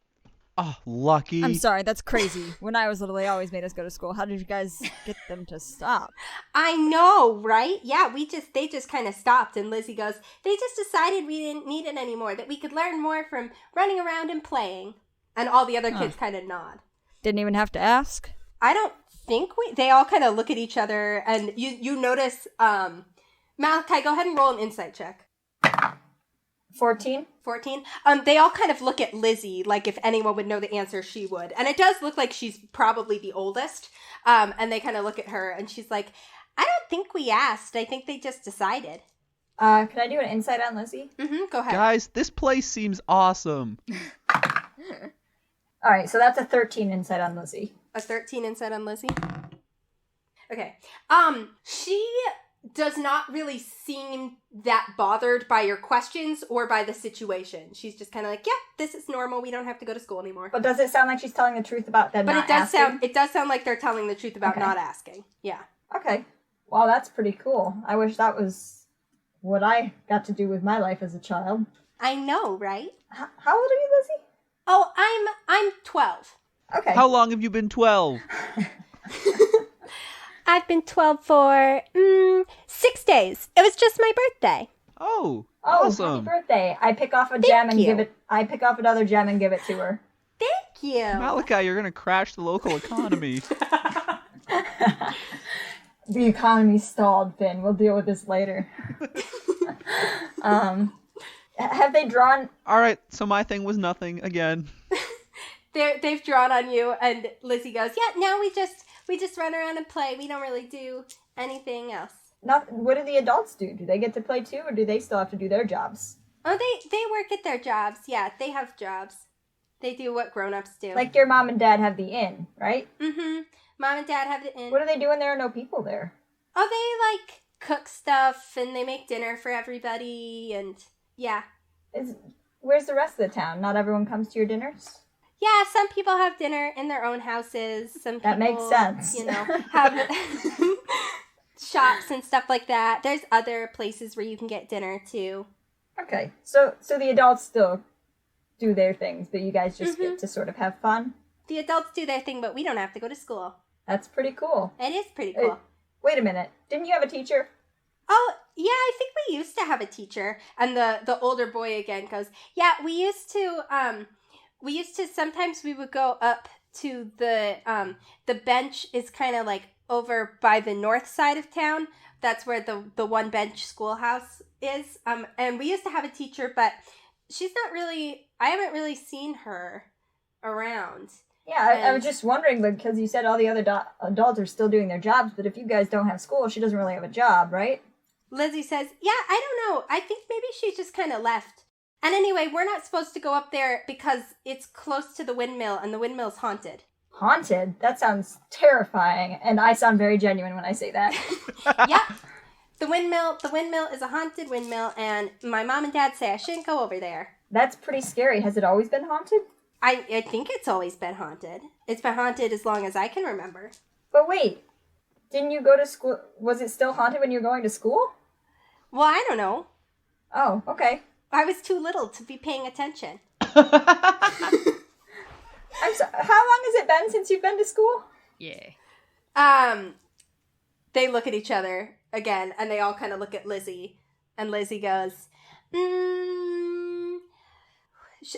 Oh, lucky. I'm sorry, that's crazy. When I was little, they always made us go to school. How did you guys get them to stop? I know, right? Yeah, they just kind of stopped, and Lizzie goes, they just decided we didn't need it anymore, that we could learn more from running around and playing. And all the other kids kind of nod. Didn't even have to ask? I don't think they all kind of look at each other, and you notice, Malachi, go ahead and roll an insight check. 14. 14. They all kind of look at Lizzie like if anyone would know the answer, she would. And it does look like she's probably the oldest. And they kind of look at her and she's like, I don't think we asked. I think they just decided. Can I do an insight on Lizzie? Mm-hmm, go ahead. Guys, this place seems awesome. All right, so that's a 13 insight on Lizzie. A 13 insight on Lizzie? Okay. She does not really seem that bothered by your questions or by the situation. She's just kind of like, yeah, this is normal. We don't have to go to school anymore. But does it sound like she's telling the truth about them not asking? It does sound like they're telling the truth about not asking. Yeah. Okay. Well, that's pretty cool. I wish that was what I got to do with my life as a child. I know, right? How old are you, Lizzie? Oh, I'm 12. Okay. How long have you been 12? I've been 12 for 6 days. It was just my birthday. Oh, happy awesome. birthday. I pick off a gem and give it I pick off another gem and give it to her. Thank you. Malachi, you're going to crash the local economy. The economy's stalled, Finn. We'll deal with this later. Have they drawn? All right, so my thing was nothing again. They've drawn on you, and Lizzie goes, yeah, now we just run around and play. We don't really do anything else. What do the adults do? Do they get to play too, or do they still have to do their jobs? Oh, they work at their jobs. Yeah, they have jobs. They do what grown-ups do. Like your mom and dad have the inn, right? Mm-hmm. Mom and dad have the inn. What do they do when there are no people there? Oh, they, like, cook stuff, and they make dinner for everybody, and yeah. Where's the rest of the town? Not everyone comes to your dinners? Yeah, some people have dinner in their own houses. Some people, that makes sense. Have shops and stuff like that. There's other places where you can get dinner, too. Okay, so the adults still do their things, but you guys just get to sort of have fun? The adults do their thing, but we don't have to go to school. That's pretty cool. It is pretty cool. Wait a minute. Didn't you have a teacher? Oh, yeah, I think we used to have a teacher. And the older boy again goes, yeah, we used to, sometimes we would go up to the bench is kind of like over by the north side of town. That's where the one bench schoolhouse is. And we used to have a teacher, but she's not really, I haven't really seen her around. Yeah, I was just wondering, because you said all the other adults are still doing their jobs, but if you guys don't have school, she doesn't really have a job, right? Lizzie says, yeah, I don't know. I think maybe she just kind of left. And anyway, we're not supposed to go up there because it's close to the windmill, and the windmill's haunted. Haunted? That sounds terrifying, and I sound very genuine when I say that. Yep. The windmill is a haunted windmill, and my mom and dad say I shouldn't go over there. That's pretty scary. Has it always been haunted? I think it's always been haunted. It's been haunted as long as I can remember. But wait, didn't you go to school? Was it still haunted when you were going to school? Well, I don't know. Oh, okay. I was too little to be paying attention. I'm sorry, how long has it been since you've been to school? Yeah. They look at each other again, and they all kind of look at Lizzie. And Lizzie goes,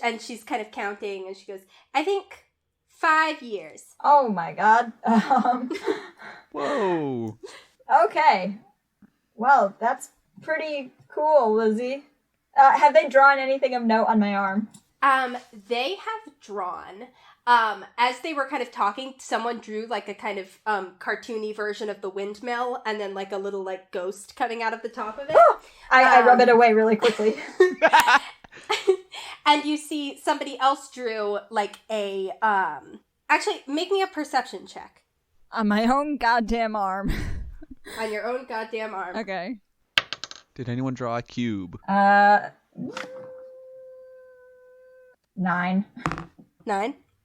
and she's kind of counting, and she goes, I think 5 years. Oh my god. Whoa. Okay. Well, that's pretty cool, Lizzie. Have they drawn anything of note on my arm? They have drawn, as they were kind of talking, someone drew like a kind of cartoony version of the windmill, and then like a little like ghost coming out of the top of it. I rub it away really quickly. And you see somebody else drew like a, actually, make me a perception check. On my own goddamn arm. On your own goddamn arm. Okay. Did anyone draw a cube? 9. 9?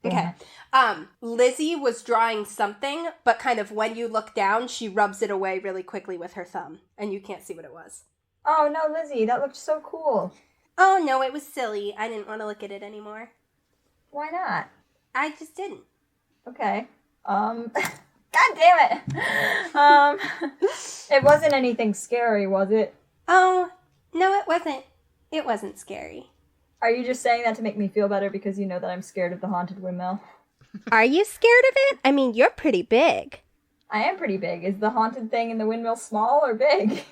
Okay. Yeah. Lizzie was drawing something, but kind of when you look down, she rubs it away really quickly with her thumb, and you can't see what it was. Oh no, Lizzie, that looked so cool. Oh no, it was silly. I didn't want to look at it anymore. Why not? I just didn't. Okay. God damn it. It wasn't anything scary, was it? Oh, no, it wasn't. It wasn't scary. Are you just saying that to make me feel better because you know that I'm scared of the haunted windmill? Are you scared of it? I mean, you're pretty big. I am pretty big. Is the haunted thing in the windmill small or big?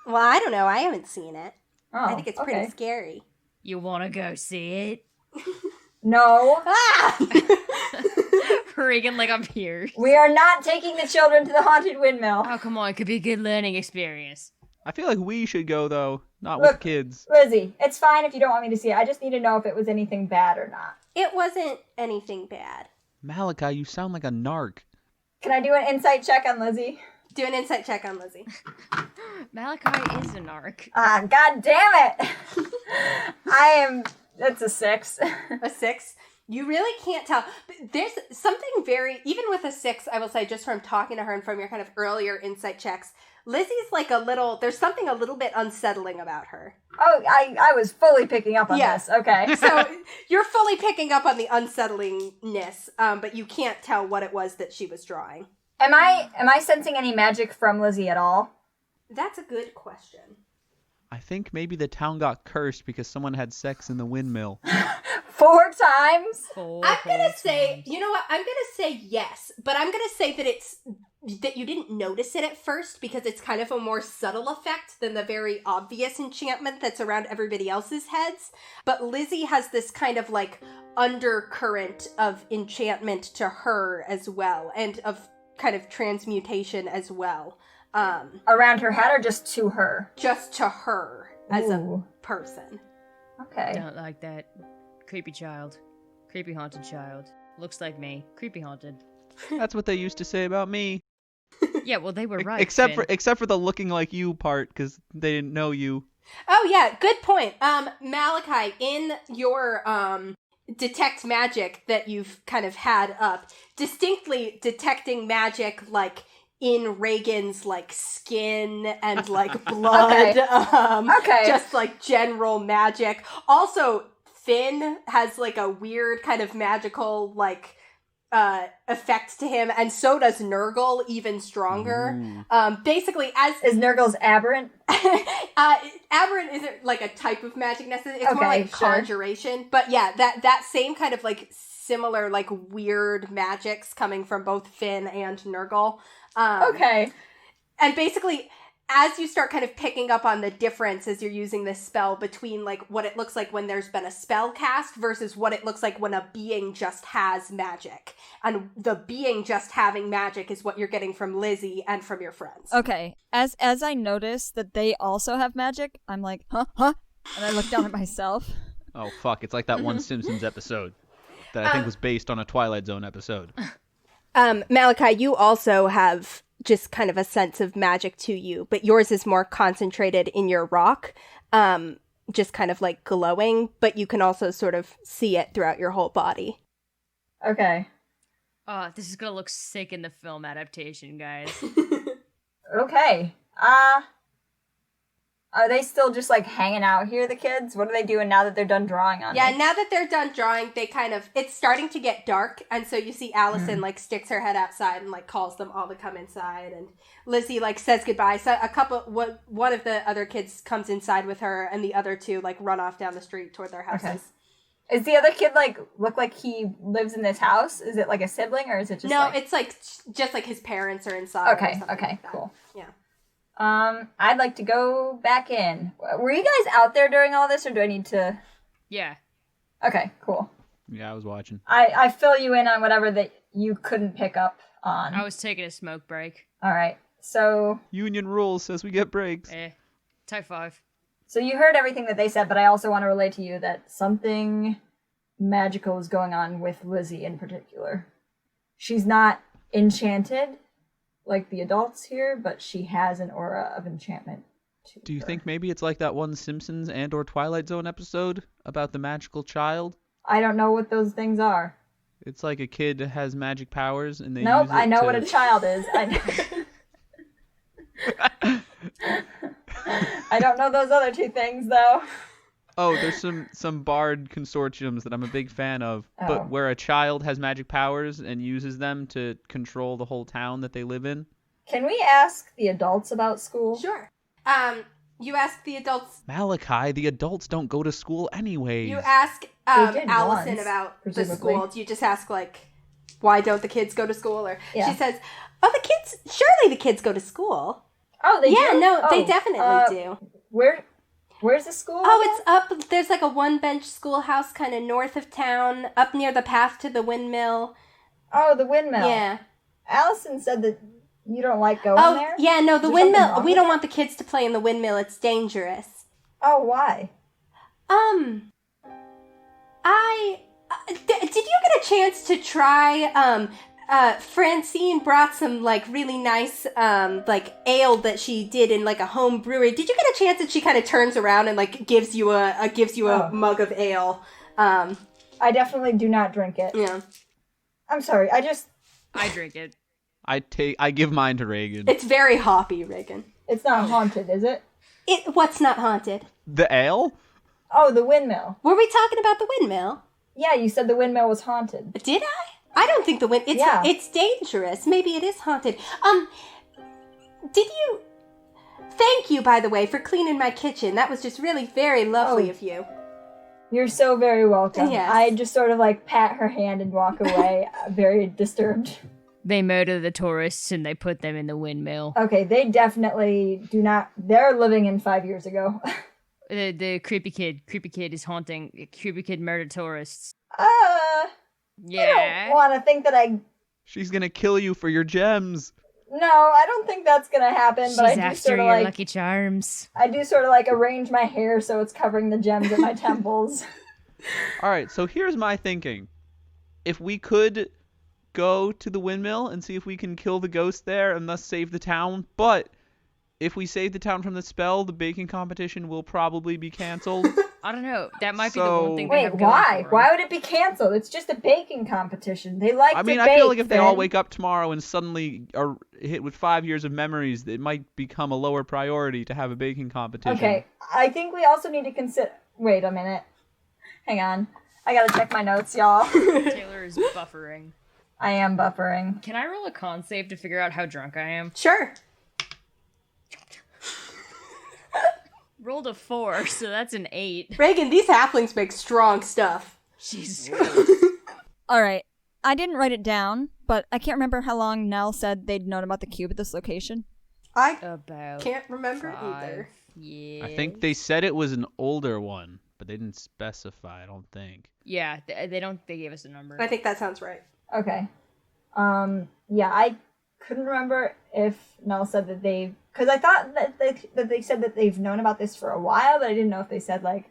Well, I don't know. I haven't seen it. Oh, I think it's pretty scary. You want to go see it? No. Regin, like, I'm here. We are not taking the children to the haunted windmill. Oh, come on. It could be a good learning experience. I feel like we should go, though, not Look, with kids. Lizzie, it's fine if you don't want me to see it. I just need to know if it was anything bad or not. It wasn't anything bad. Malachi, you sound like a narc. Can I do an insight check on Lizzie? Do an insight check on Lizzie. Malachi is a narc. God damn it! That's a 6. A 6? You really can't tell. But there's something even with a 6, I will say, just from talking to her and from your kind of earlier insight checks, Lizzie's like there's something a little bit unsettling about her. Oh, I was fully picking up on this. Okay. So you're fully picking up on the unsettlingness, but you can't tell what it was that she was drawing. Am I sensing any magic from Lizzie at all? That's a good question. I think maybe the town got cursed because someone had sex in the windmill. 4 times? I'm gonna say, you know what? I'm gonna say yes, but I'm gonna say that you didn't notice it at first because it's kind of a more subtle effect than the very obvious enchantment that's around everybody else's heads. But Lizzie has this kind of like undercurrent of enchantment to her as well, and of kind of transmutation as well. Around her head or just to her? Just to her as Ooh. a person. Okay. Don't like that. Creepy child. Creepy haunted child. Looks like me. Creepy haunted. That's what they used to say about me. Yeah, well, they were right. Except Finn. for the looking like you part, because they didn't know you. Oh yeah, good point. Malachi, in your detect magic that you've kind of had up, distinctly detecting magic like in Regin's like skin and like blood. Okay. Just like general magic. Also, Finn has like a weird kind of magical like effect to him, and so does Nurgle, even stronger. Basically, Is Nurgle's aberrant? Aberrant isn't like a type of magic necessarily. It's more like conjuration. But yeah, that same kind of like similar like weird magics coming from both Finn and Nurgle. Okay. And basically, as you start kind of picking up on the difference as you're using this spell between like what it looks like when there's been a spell cast versus what it looks like when a being just has magic. And the being just having magic is what you're getting from Lizzie and from your friends. Okay. As I notice that they also have magic, I'm like, huh? And I look down at myself. Oh, fuck. It's like that one Simpsons episode that I think was based on a Twilight Zone episode. Malachi, you also have just kind of a sense of magic to you, but yours is more concentrated in your rock, just kind of like glowing, but you can also sort of see it throughout your whole body. Okay. Oh, this is gonna look sick in the film adaptation, guys. Okay. Are they still just like hanging out here, the kids? What are they doing now that they're done drawing on Yeah, me? now that they're done drawing, they kind of, it's starting to get dark, and so you see Allison like sticks her head outside and like calls them all to come inside, and Lizzie like says goodbye. So one of the other kids comes inside with her, and the other two like run off down the street toward their houses. Okay. Is the other kid like look like he lives in this house? Is it like a sibling or is it just it's like just like his parents are inside. Okay, like that. cool. Yeah. I'd like to go back in. Were you guys out there during all this, or do I need to? Yeah. Okay, cool. Yeah, I was watching. I fill you in on whatever that you couldn't pick up on. I was taking a smoke break. All right, so Union rules says we get breaks. Type 5. So you heard everything that they said, but I also want to relay to you that something magical is going on with Lizzie in particular. She's not enchanted like the adults here, but she has an aura of enchantment to Do you her. think maybe it's like that one Simpsons and or Twilight Zone episode about the magical child? I don't know what those things are. It's like a kid has magic powers and they Nope, use it I know to... what a child is. I don't know those other two things, though. Oh, there's some bard consortiums that I'm a big fan of, but where a child has magic powers and uses them to control the whole town that they live in. Can we ask the adults about school? Sure. You ask the adults. Malachi, the adults don't go to school anyways. You ask Allison once, about the presumably. school. Do you just ask, like, why don't the kids go to school? Or Yeah. she says, oh, the kids, surely the kids go to school. Oh, they Yeah, do? no, they Oh, definitely do. Where's the school? Oh, again? it's up, there's like a one-bench schoolhouse kind of north of town, up near the path to the windmill. Oh, the windmill. Yeah. Allison said that you don't like going Oh, there? yeah, no, the Is there something windmill, wrong we with don't it? want the kids to play in the windmill. It's dangerous. Oh, why? Did you get a chance to try, Francine brought some, like, really nice, like, ale that she did in, like, a home brewery. Did you get a chance that she kind of turns around and, like, gives you a mug of ale? I definitely do not drink it. Yeah. I'm sorry, I drink it. I give mine to Regin. It's very hoppy, Reagan. it's not haunted, is it? What's not haunted? The ale? Oh, the windmill. Were we talking about the windmill? Yeah, you said the windmill was haunted. Did I? I don't think the it's dangerous. Maybe it is haunted. Did you... Thank you, by the way, for cleaning my kitchen. That was just really very lovely of you. You're so very welcome. Yes. I just sort of like pat her hand and walk away, very disturbed. They murder the tourists and they put them in the windmill. Okay, they definitely do not. They're living in 5 years ago. The creepy kid is haunting. Creepy kid murdered tourists. I Yeah. don't want to think that She's gonna kill you for your gems. No, I don't think that's gonna happen. She's But I do after sort of your like. Lucky Charms. I do sort of like arrange my hair so it's covering the gems at my temples. All right, so here's my thinking. If we could go to the windmill and see if we can kill the ghost there and thus save the town, but if we save the town from the spell, the baking competition will probably be canceled. I don't know. That might be the So- one thing they Wait, have going why? for 'em. Why would it be canceled? It's just a baking competition. They like I mean, to I bake. feel like if they all Finn. wake up tomorrow and suddenly are hit with 5 years of memories, it might become a lower priority to have a baking competition. Okay, I think we also need to consider. Wait a minute. Hang on. I gotta check my notes, y'all. Taylor is buffering. I am buffering. Can I roll a con save to figure out how drunk I am? Sure. Rolled a 4, so that's an 8. Reagan, these halflings make strong stuff. Jesus. All right. I didn't write it down, but I can't remember how long Nell said they'd known about the cube at this location. I About can't remember 5 either. years. I think they said it was an older one, but they didn't specify, I don't think. Yeah, they don't. They gave us a number. I think that sounds right. Okay. Yeah, I couldn't remember if Nell said that they, because I thought that they said that they've known about this for a while, but I didn't know if they said like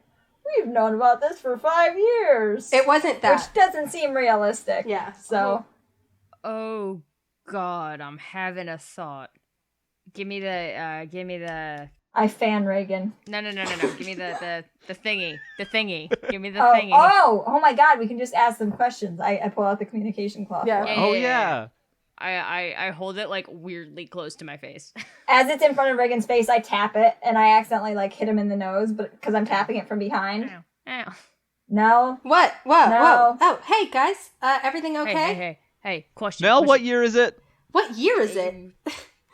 we've known about this for 5 years. It wasn't that. Which doesn't seem realistic. Yeah. So Oh God, I'm having a thought. Give me the. I fan Reagan. No. Give me the thingy. The thingy. Give me the Oh, thingy. oh my God! We can just ask them questions. I pull out the communication cloth. Yeah. for 'em. Oh, yeah. I hold it like weirdly close to my face. As it's in front of Reagan's face, I tap it, and I accidentally like hit him in the nose, but because I'm tapping it from behind. Ow. No. What? Whoa, No. whoa. Oh, hey, guys. Everything okay? Hey, question. Mel, question. what year is it? What year is it?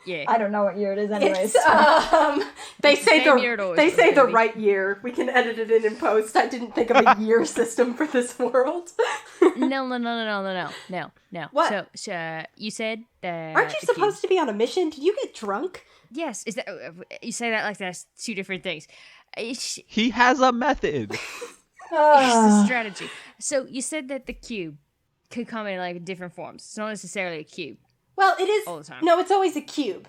Yeah. I don't know what year it is, anyways. It's, they say Same year it always they was say the gonna be. right year. We can edit it in post. I didn't think of a year system for this world. No. What? So you said that. Aren't you supposed to be on a mission? Did you get drunk? Yes. Is that you say that like that's two different things? It's He has a method. a strategy. So you said that the cube could come in like different forms. It's not necessarily a cube. Well, it is. All the time. No, it's always a cube.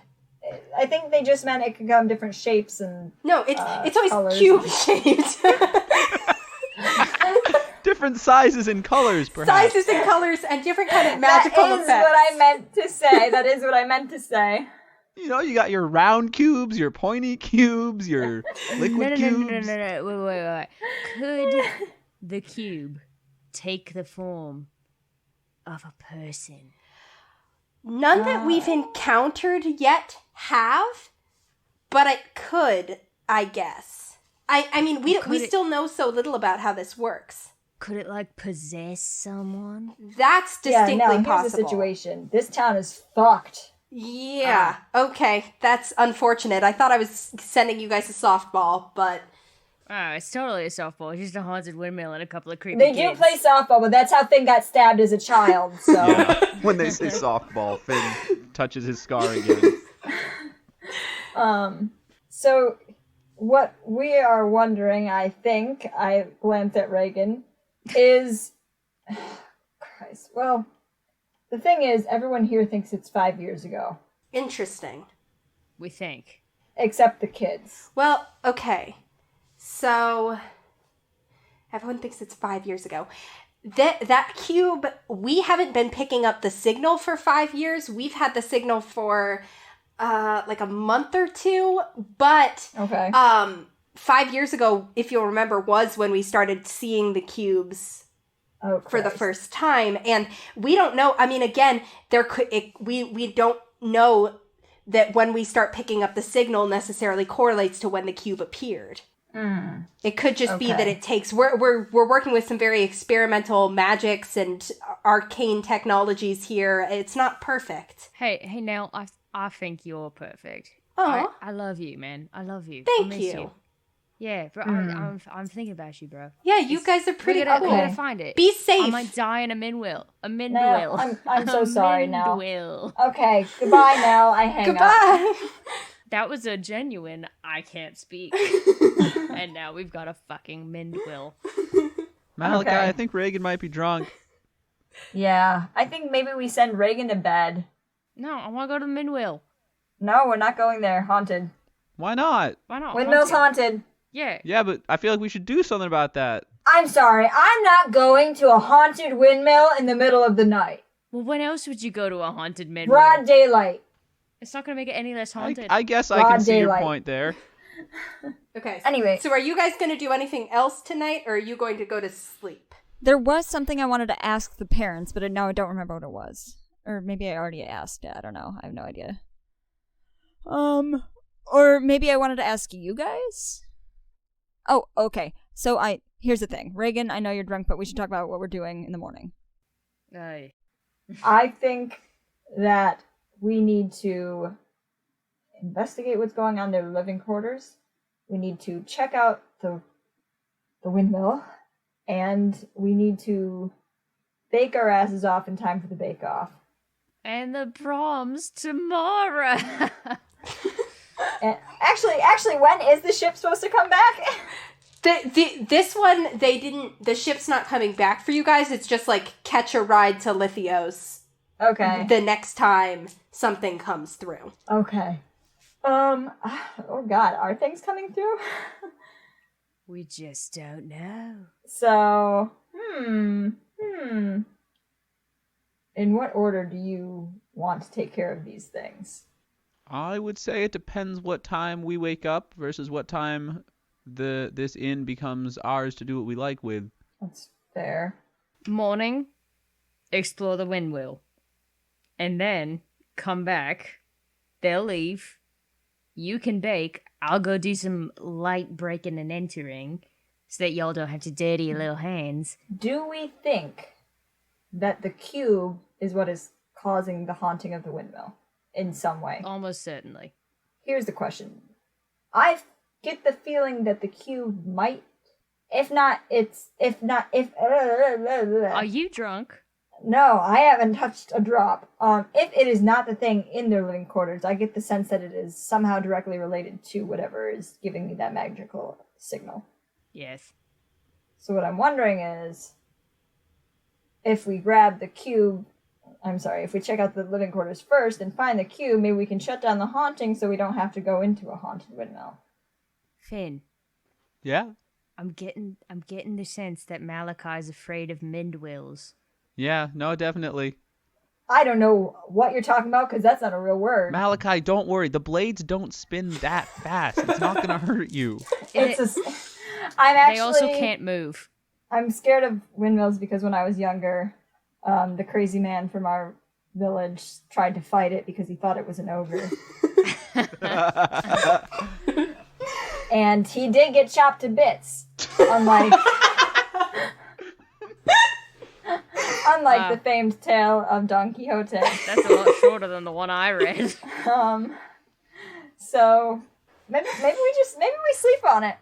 I think they just meant it could come different shapes and. No, it's always colors. cube shaped. Different sizes and colors, perhaps. Sizes and colors and different kind of magical That is effects. what I meant to say. That is what I meant to say. You know, you got your round cubes, your pointy cubes, your liquid cubes. No. Wait. Could the cube take the form of a person? None that we've encountered yet have, but it could, I guess. I mean, we still know so little about how this works. Could it, like, possess someone? That's distinctly here's possible. the situation. This town is fucked. Yeah, okay. That's unfortunate. I thought I was sending you guys a softball, but... Oh, it's totally a softball. It's just a haunted windmill and a couple of creepy They kids. do play softball, but that's how Finn got stabbed as a child, so... Yeah. When they say softball, Finn touches his scar again. So, what we are wondering, I think, I glance at Regin, is... Christ, well, the thing is, everyone here thinks it's 5 years ago. Interesting. We think. Except the kids. Well, okay. So, everyone thinks it's 5 years ago. That cube, we haven't been picking up the signal for 5 years. We've had the signal for, like a month or two. But, Okay. 5 years ago, if you'll remember, was when we started seeing the cubes for the first time. And we don't know, I mean, again, we don't know that when we start picking up the signal necessarily correlates to when the cube appeared. It could just be that it takes... We're working with some very experimental magics and arcane technologies here. It's not perfect. Hey, Nell, I think you're perfect. Oh, I love you, man. I love you. Thank I miss you. Yeah, bro, I'm thinking about you, bro. Yeah, you guys are pretty We're cool. gonna find it. Be safe. I might die in a mindwill. A mindwill. No, I'm so sorry now. Mindwill. Okay, goodbye now. I hang up. Goodbye. That was a genuine I can't speak. And now we've got a fucking mindwill. Malachi, Okay. I think Regin might be drunk. Yeah, I think maybe we send Regin to bed. No, I want to go to the mindwill. No, we're not going there. Haunted. Why not? Why not? Windmill's haunted. Yeah. Yeah, but I feel like we should do something about that. I'm sorry, I'm not going to a haunted windmill in the middle of the night. Well, when else would you go to a haunted mindwill? Broad daylight. It's not going to make it any less haunted. I guess I Broad can see your daylight. point there. Okay. Anyway. So are you guys going to do anything else tonight, or are you going to go to sleep? There was something I wanted to ask the parents, but now I don't remember what it was. Or maybe I already asked it. I don't know. I have no idea. Or maybe I wanted to ask you guys? Oh, okay. So here's the thing. Regin, I know you're drunk, but we should talk about what we're doing in the morning. Aye. I think that we need to investigate what's going on in their living quarters. We need to check out the windmill. And we need to bake our asses off in time for the bake-off. And the prom's tomorrow. And actually, when is the ship supposed to come back? This one, the ship's not coming back for you guys. It's just like catch a ride to Lithios. Okay. The next time something comes through. Okay. Oh god, are things coming through? We just don't know. So, In what order do you want to take care of these things? I would say it depends what time we wake up versus what time this inn becomes ours to do what we like with. That's fair. Morning, explore the windmill. And then come back. They'll leave. You can bake. I'll go do some light breaking and entering so that y'all don't have to dirty your little hands. Do we think that the cube is what is causing the haunting of the windmill in some way? Almost certainly. Here's the question. I get the feeling that the cube might, if Are you drunk? No, I haven't touched a drop. If it is not the thing in their living quarters, I get the sense that it is somehow directly related to whatever is giving me that magical signal. Yes. So what I'm wondering is, if we grab the cube, if we check out the living quarters first and find the cube, maybe we can shut down the haunting so we don't have to go into a haunted windmill. Finn. Yeah? I'm getting the sense that Malachi's afraid of mindwills. Yeah, no, definitely. I don't know what you're talking about because that's not a real word. Malachi, don't worry. The blades don't spin that fast. It's not going to hurt you. They also can't move. I'm scared of windmills because when I was younger, the crazy man from our village tried to fight it because he thought it was an ogre. And he did get chopped to bits, unlike the famed tale of Don Quixote. That's a lot shorter than the one I read. So maybe we sleep on it.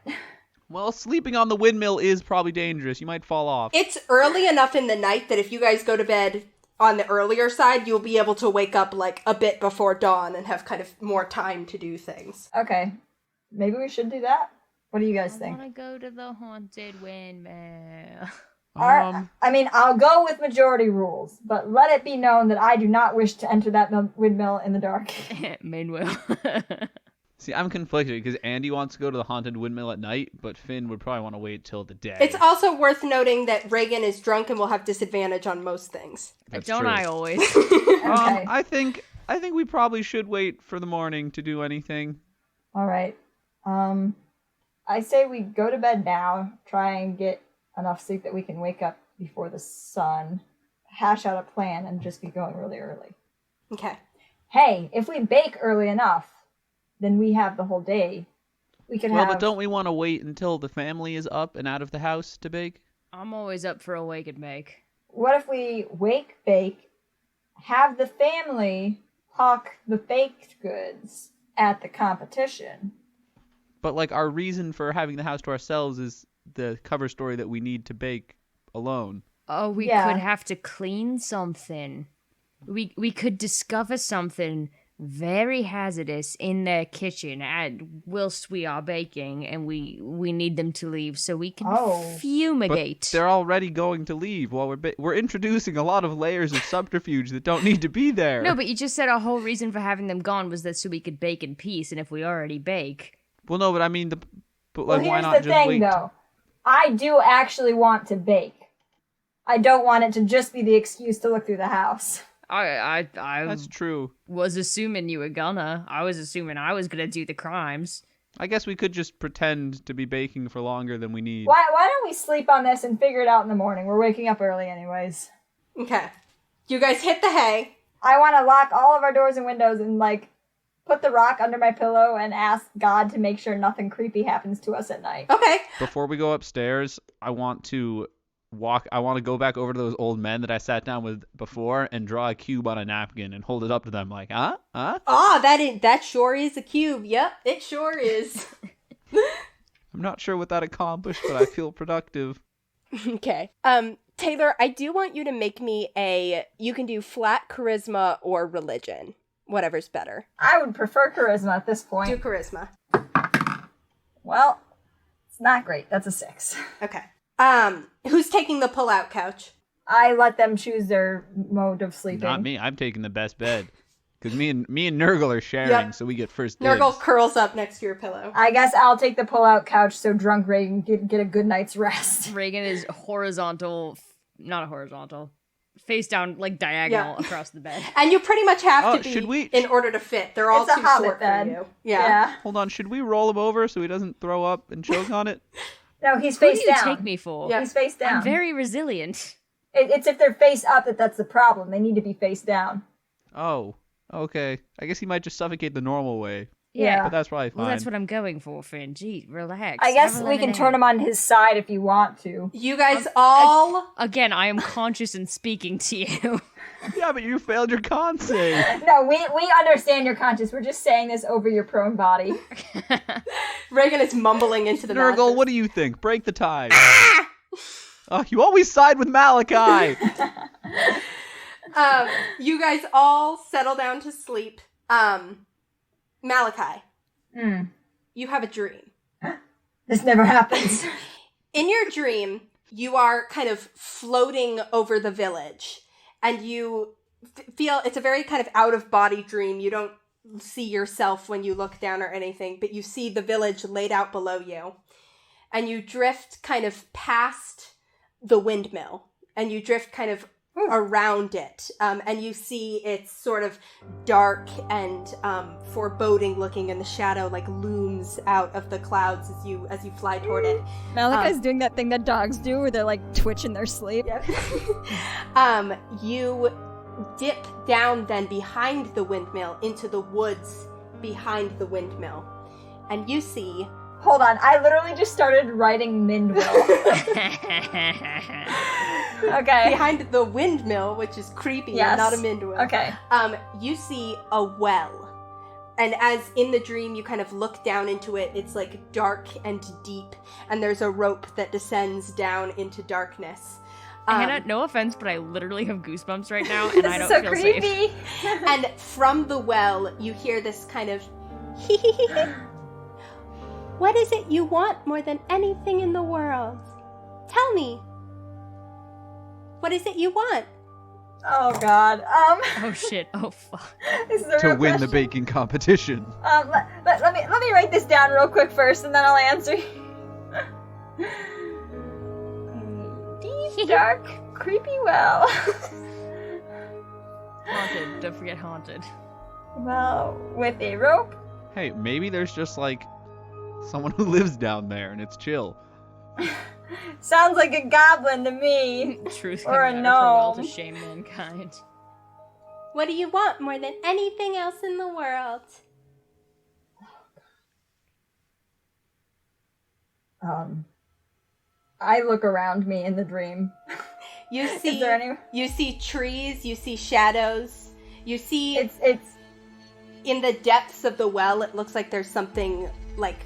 Well, sleeping on the windmill is probably dangerous. You might fall off. It's early enough in the night that if you guys go to bed on the earlier side, you'll be able to wake up like a bit before dawn and have kind of more time to do things. Okay. Maybe we should do that. What do you guys I think? want to go to the haunted windmill. I mean, I'll go with majority rules, but let it be known that I do not wish to enter that windmill in the dark. Windmill. See, I'm conflicted because Andy wants to go to the haunted windmill at night, but Finn would probably want to wait till the day. It's also worth noting that Regin is drunk and will have disadvantage on most things. That's Don't true. I always? Okay. I think we probably should wait for the morning to do anything. All right. I say we go to bed now, try and get enough sleep that we can wake up before the sun, hash out a plan, and just be going really early. Okay. Hey, if we bake early enough, then we have the whole day. We could have... But don't we want to wait until the family is up and out of the house to bake? I'm always up for a wake and bake. What if we bake, have the family hawk the baked goods at the competition? But, like, our reason for having the house to ourselves is the cover story that we need to bake alone. Oh, we could have to clean something. We could discover something very hazardous in their kitchen whilst we are baking, and we need them to leave so we can fumigate. But they're already going to leave while we're introducing a lot of layers of subterfuge that don't need to be there. No, but you just said our whole reason for having them gone was that so we could bake in peace, and if we already bake... Well, no, but I mean, why not here's just the thing, wait? though. I do actually want to bake. I don't want it to just be the excuse to look through the house. I That's true. was assuming you were gonna. I was assuming I was gonna do the crimes. I guess we could just pretend to be baking for longer than we need. Why don't we sleep on this and figure it out in the morning? We're waking up early anyways. Okay. You guys hit the hay. I want to lock all of our doors and windows and, like, put the rock under my pillow and ask God to make sure nothing creepy happens to us at night. Okay. Before we go upstairs, I want to go back over to those old men that I sat down with before and draw a cube on a napkin and hold it up to them like, huh? That sure is a cube. Yep, it sure is. I'm not sure what that accomplished, but I feel productive. Okay. Taylor, I do want you to make me you can do flat charisma or religion. Whatever's better. I would prefer charisma at this point. Do charisma. Well, it's not great. That's a 6. Okay. Who's taking the pull-out couch? I let them choose their mode of sleeping. Not me. I'm taking the best bed. Because me and Nurgle are sharing, so we get first dibs. Nurgle curls up next to your pillow. I guess I'll take the pull-out couch so drunk Regin can get a good night's rest. Regin is not horizontal, face down, like diagonal across the bed. And you pretty much have to be in order to fit. They're all It's a too hobbit short bed. for you. Yeah. Hold on, should we roll him over so he doesn't throw up and choke on it? No, he's Who face do you down. take me for? Yeah. He's face down. I'm very resilient. It's if they're face up that's the problem. They need to be face down. Oh, okay. I guess he might just suffocate the normal way. Yeah. But that's probably fine. Well, that's what I'm going for, Finn. Gee, relax. I guess Have a we can lemonade. turn him on his side if you want to. You guys all... Again, I am conscious and speaking to you. Yeah, but you failed your con save. No, we understand your conscience. We're just saying this over your prone body. Regin is mumbling into the Nurgle, mattress. what do you think? Break the tie. You always side with Malachi. You guys all settle down to sleep. Malachi, you have a dream. This never happens. In your dream, you are kind of floating over the village, and you feel it's a very kind of out-of-body dream. You don't see yourself when you look down or anything, but you see the village laid out below you, and you drift kind of past the windmill, and you drift kind of around it, and you see it's sort of dark and foreboding looking, and the shadow like looms out of the clouds as you fly toward it. Malachi's doing that thing that dogs do where they're like twitch in their sleep. You dip down then behind the windmill into the woods behind the windmill, and you see Hold on, I literally just started writing Mindwill. Okay. Behind the windmill, which is creepy Yes. and not a mindwill. Okay. You see a well. And as in the dream you kind of look down into it, it's like dark and deep, and there's a rope that descends down into darkness. Hannah, no offense, but I literally have goosebumps right now, and I don't so feel creepy. safe. And from the well, you hear this kind of What is it you want more than anything in the world? Tell me. What is it you want? Oh god. Oh shit. Oh fuck. This is a To real win the question. baking competition. Let me write this down real quick first, and then I'll answer. Deep, dark, creepy well. Haunted. Don't forget haunted. Well, with a rope. Hey, maybe there's just like someone who lives down there and it's chill. Sounds like a goblin to me. Truth Or a coming out of her well to gnome. shame mankind. What do you want more than anything else in the world? I look around me in the dream. You see Is there any? You see trees, you see shadows. You see It's. in the depths of the well, it looks like there's something like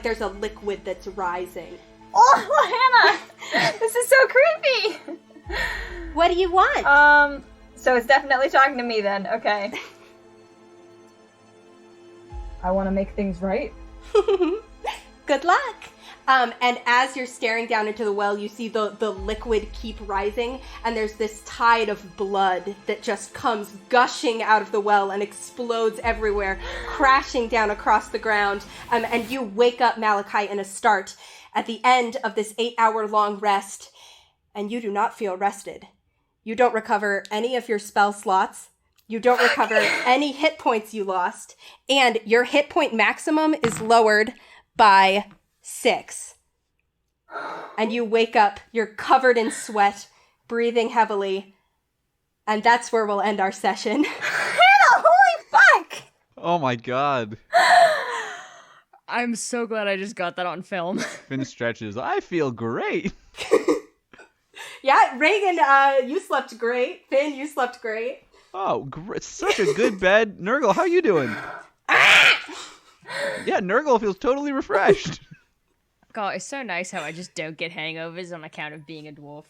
there's a liquid that's rising. Oh, Hannah! This is so creepy! What do you want? So it's definitely talking to me then, okay. I want to make things right. Good luck. And as you're staring down into the well, you see the liquid keep rising, and there's this tide of blood that just comes gushing out of the well and explodes everywhere, crashing down across the ground. And you wake up, Malachi, in a start at the end of this 8-hour-long rest, and you do not feel rested. You don't recover any of your spell slots. You don't recover any hit points you lost, and your hit point maximum is lowered by 6. And you wake up, you're covered in sweat, breathing heavily, and that's where we'll end our session. Hannah, holy fuck! Oh my god. I'm so glad I just got that on film. Finn stretches. I feel great. Yeah, Regin, you slept great. Finn, you slept great. Oh, such a good bed. Nurgle, how you doing? Yeah, Nurgle feels totally refreshed. God, it's so nice how I just don't get hangovers on account of being a dwarf.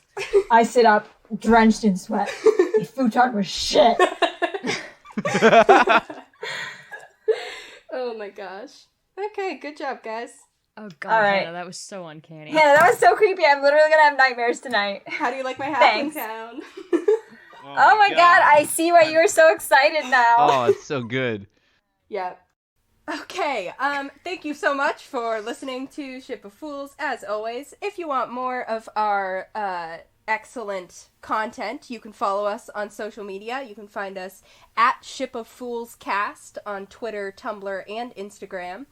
I sit up, drenched in sweat. The futon was shit. Oh my gosh. Okay, good job, guys. Oh god, All right. Hannah, that was so uncanny. Hannah, that was so creepy. I'm literally gonna have nightmares tonight. How do you like my Halfling Thanks. town? Oh my god, I see why you were so excited now. Oh, it's so good. Yeah. Okay, thank you so much for listening to Ship of Fools. As always, if you want more of our excellent content, you can follow us on social media. You can find us at Ship of Fools Cast on Twitter, Tumblr, and Instagram.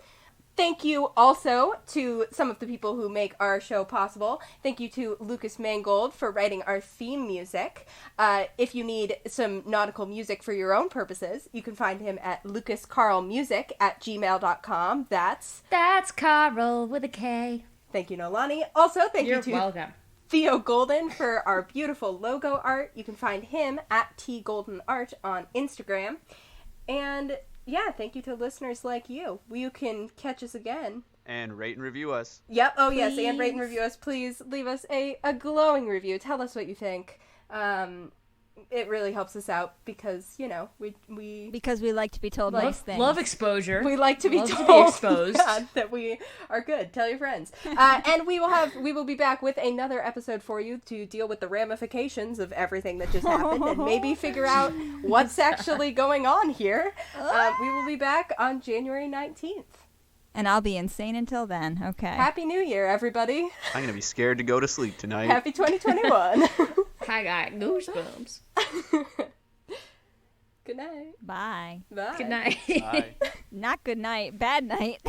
Thank you also to some of the people who make our show possible. Thank you to Lucas Mangold for writing our theme music. If you need some nautical music for your own purposes, you can find him at lucascarlmusic@gmail.com. That's Carl with a K. Thank you, Nolani. Also, thank You're you to welcome. Theo Golden for our beautiful logo art. You can find him at tgoldenart on Instagram. And yeah, thank you to listeners like you. You can catch us again. And rate and review us. Yep. Oh, yes. Please. And rate and review us. Please leave us a glowing review. Tell us what you think. It really helps us out because, you know, we Because we like to be told nice things. Love exposure. we like to be Love to be told exposed. yeah, that we are good. Tell your friends. And we will be back with another episode for you to deal with the ramifications of everything that just happened and maybe figure out what's actually going on here. We will be back on January 19th. And I'll be insane until then. Okay. Happy New Year, everybody. I'm gonna be scared to go to sleep tonight. Happy 2021. I got goosebumps. Good night. Bye. Bye. Good night. Bye. Not good night. Bad night.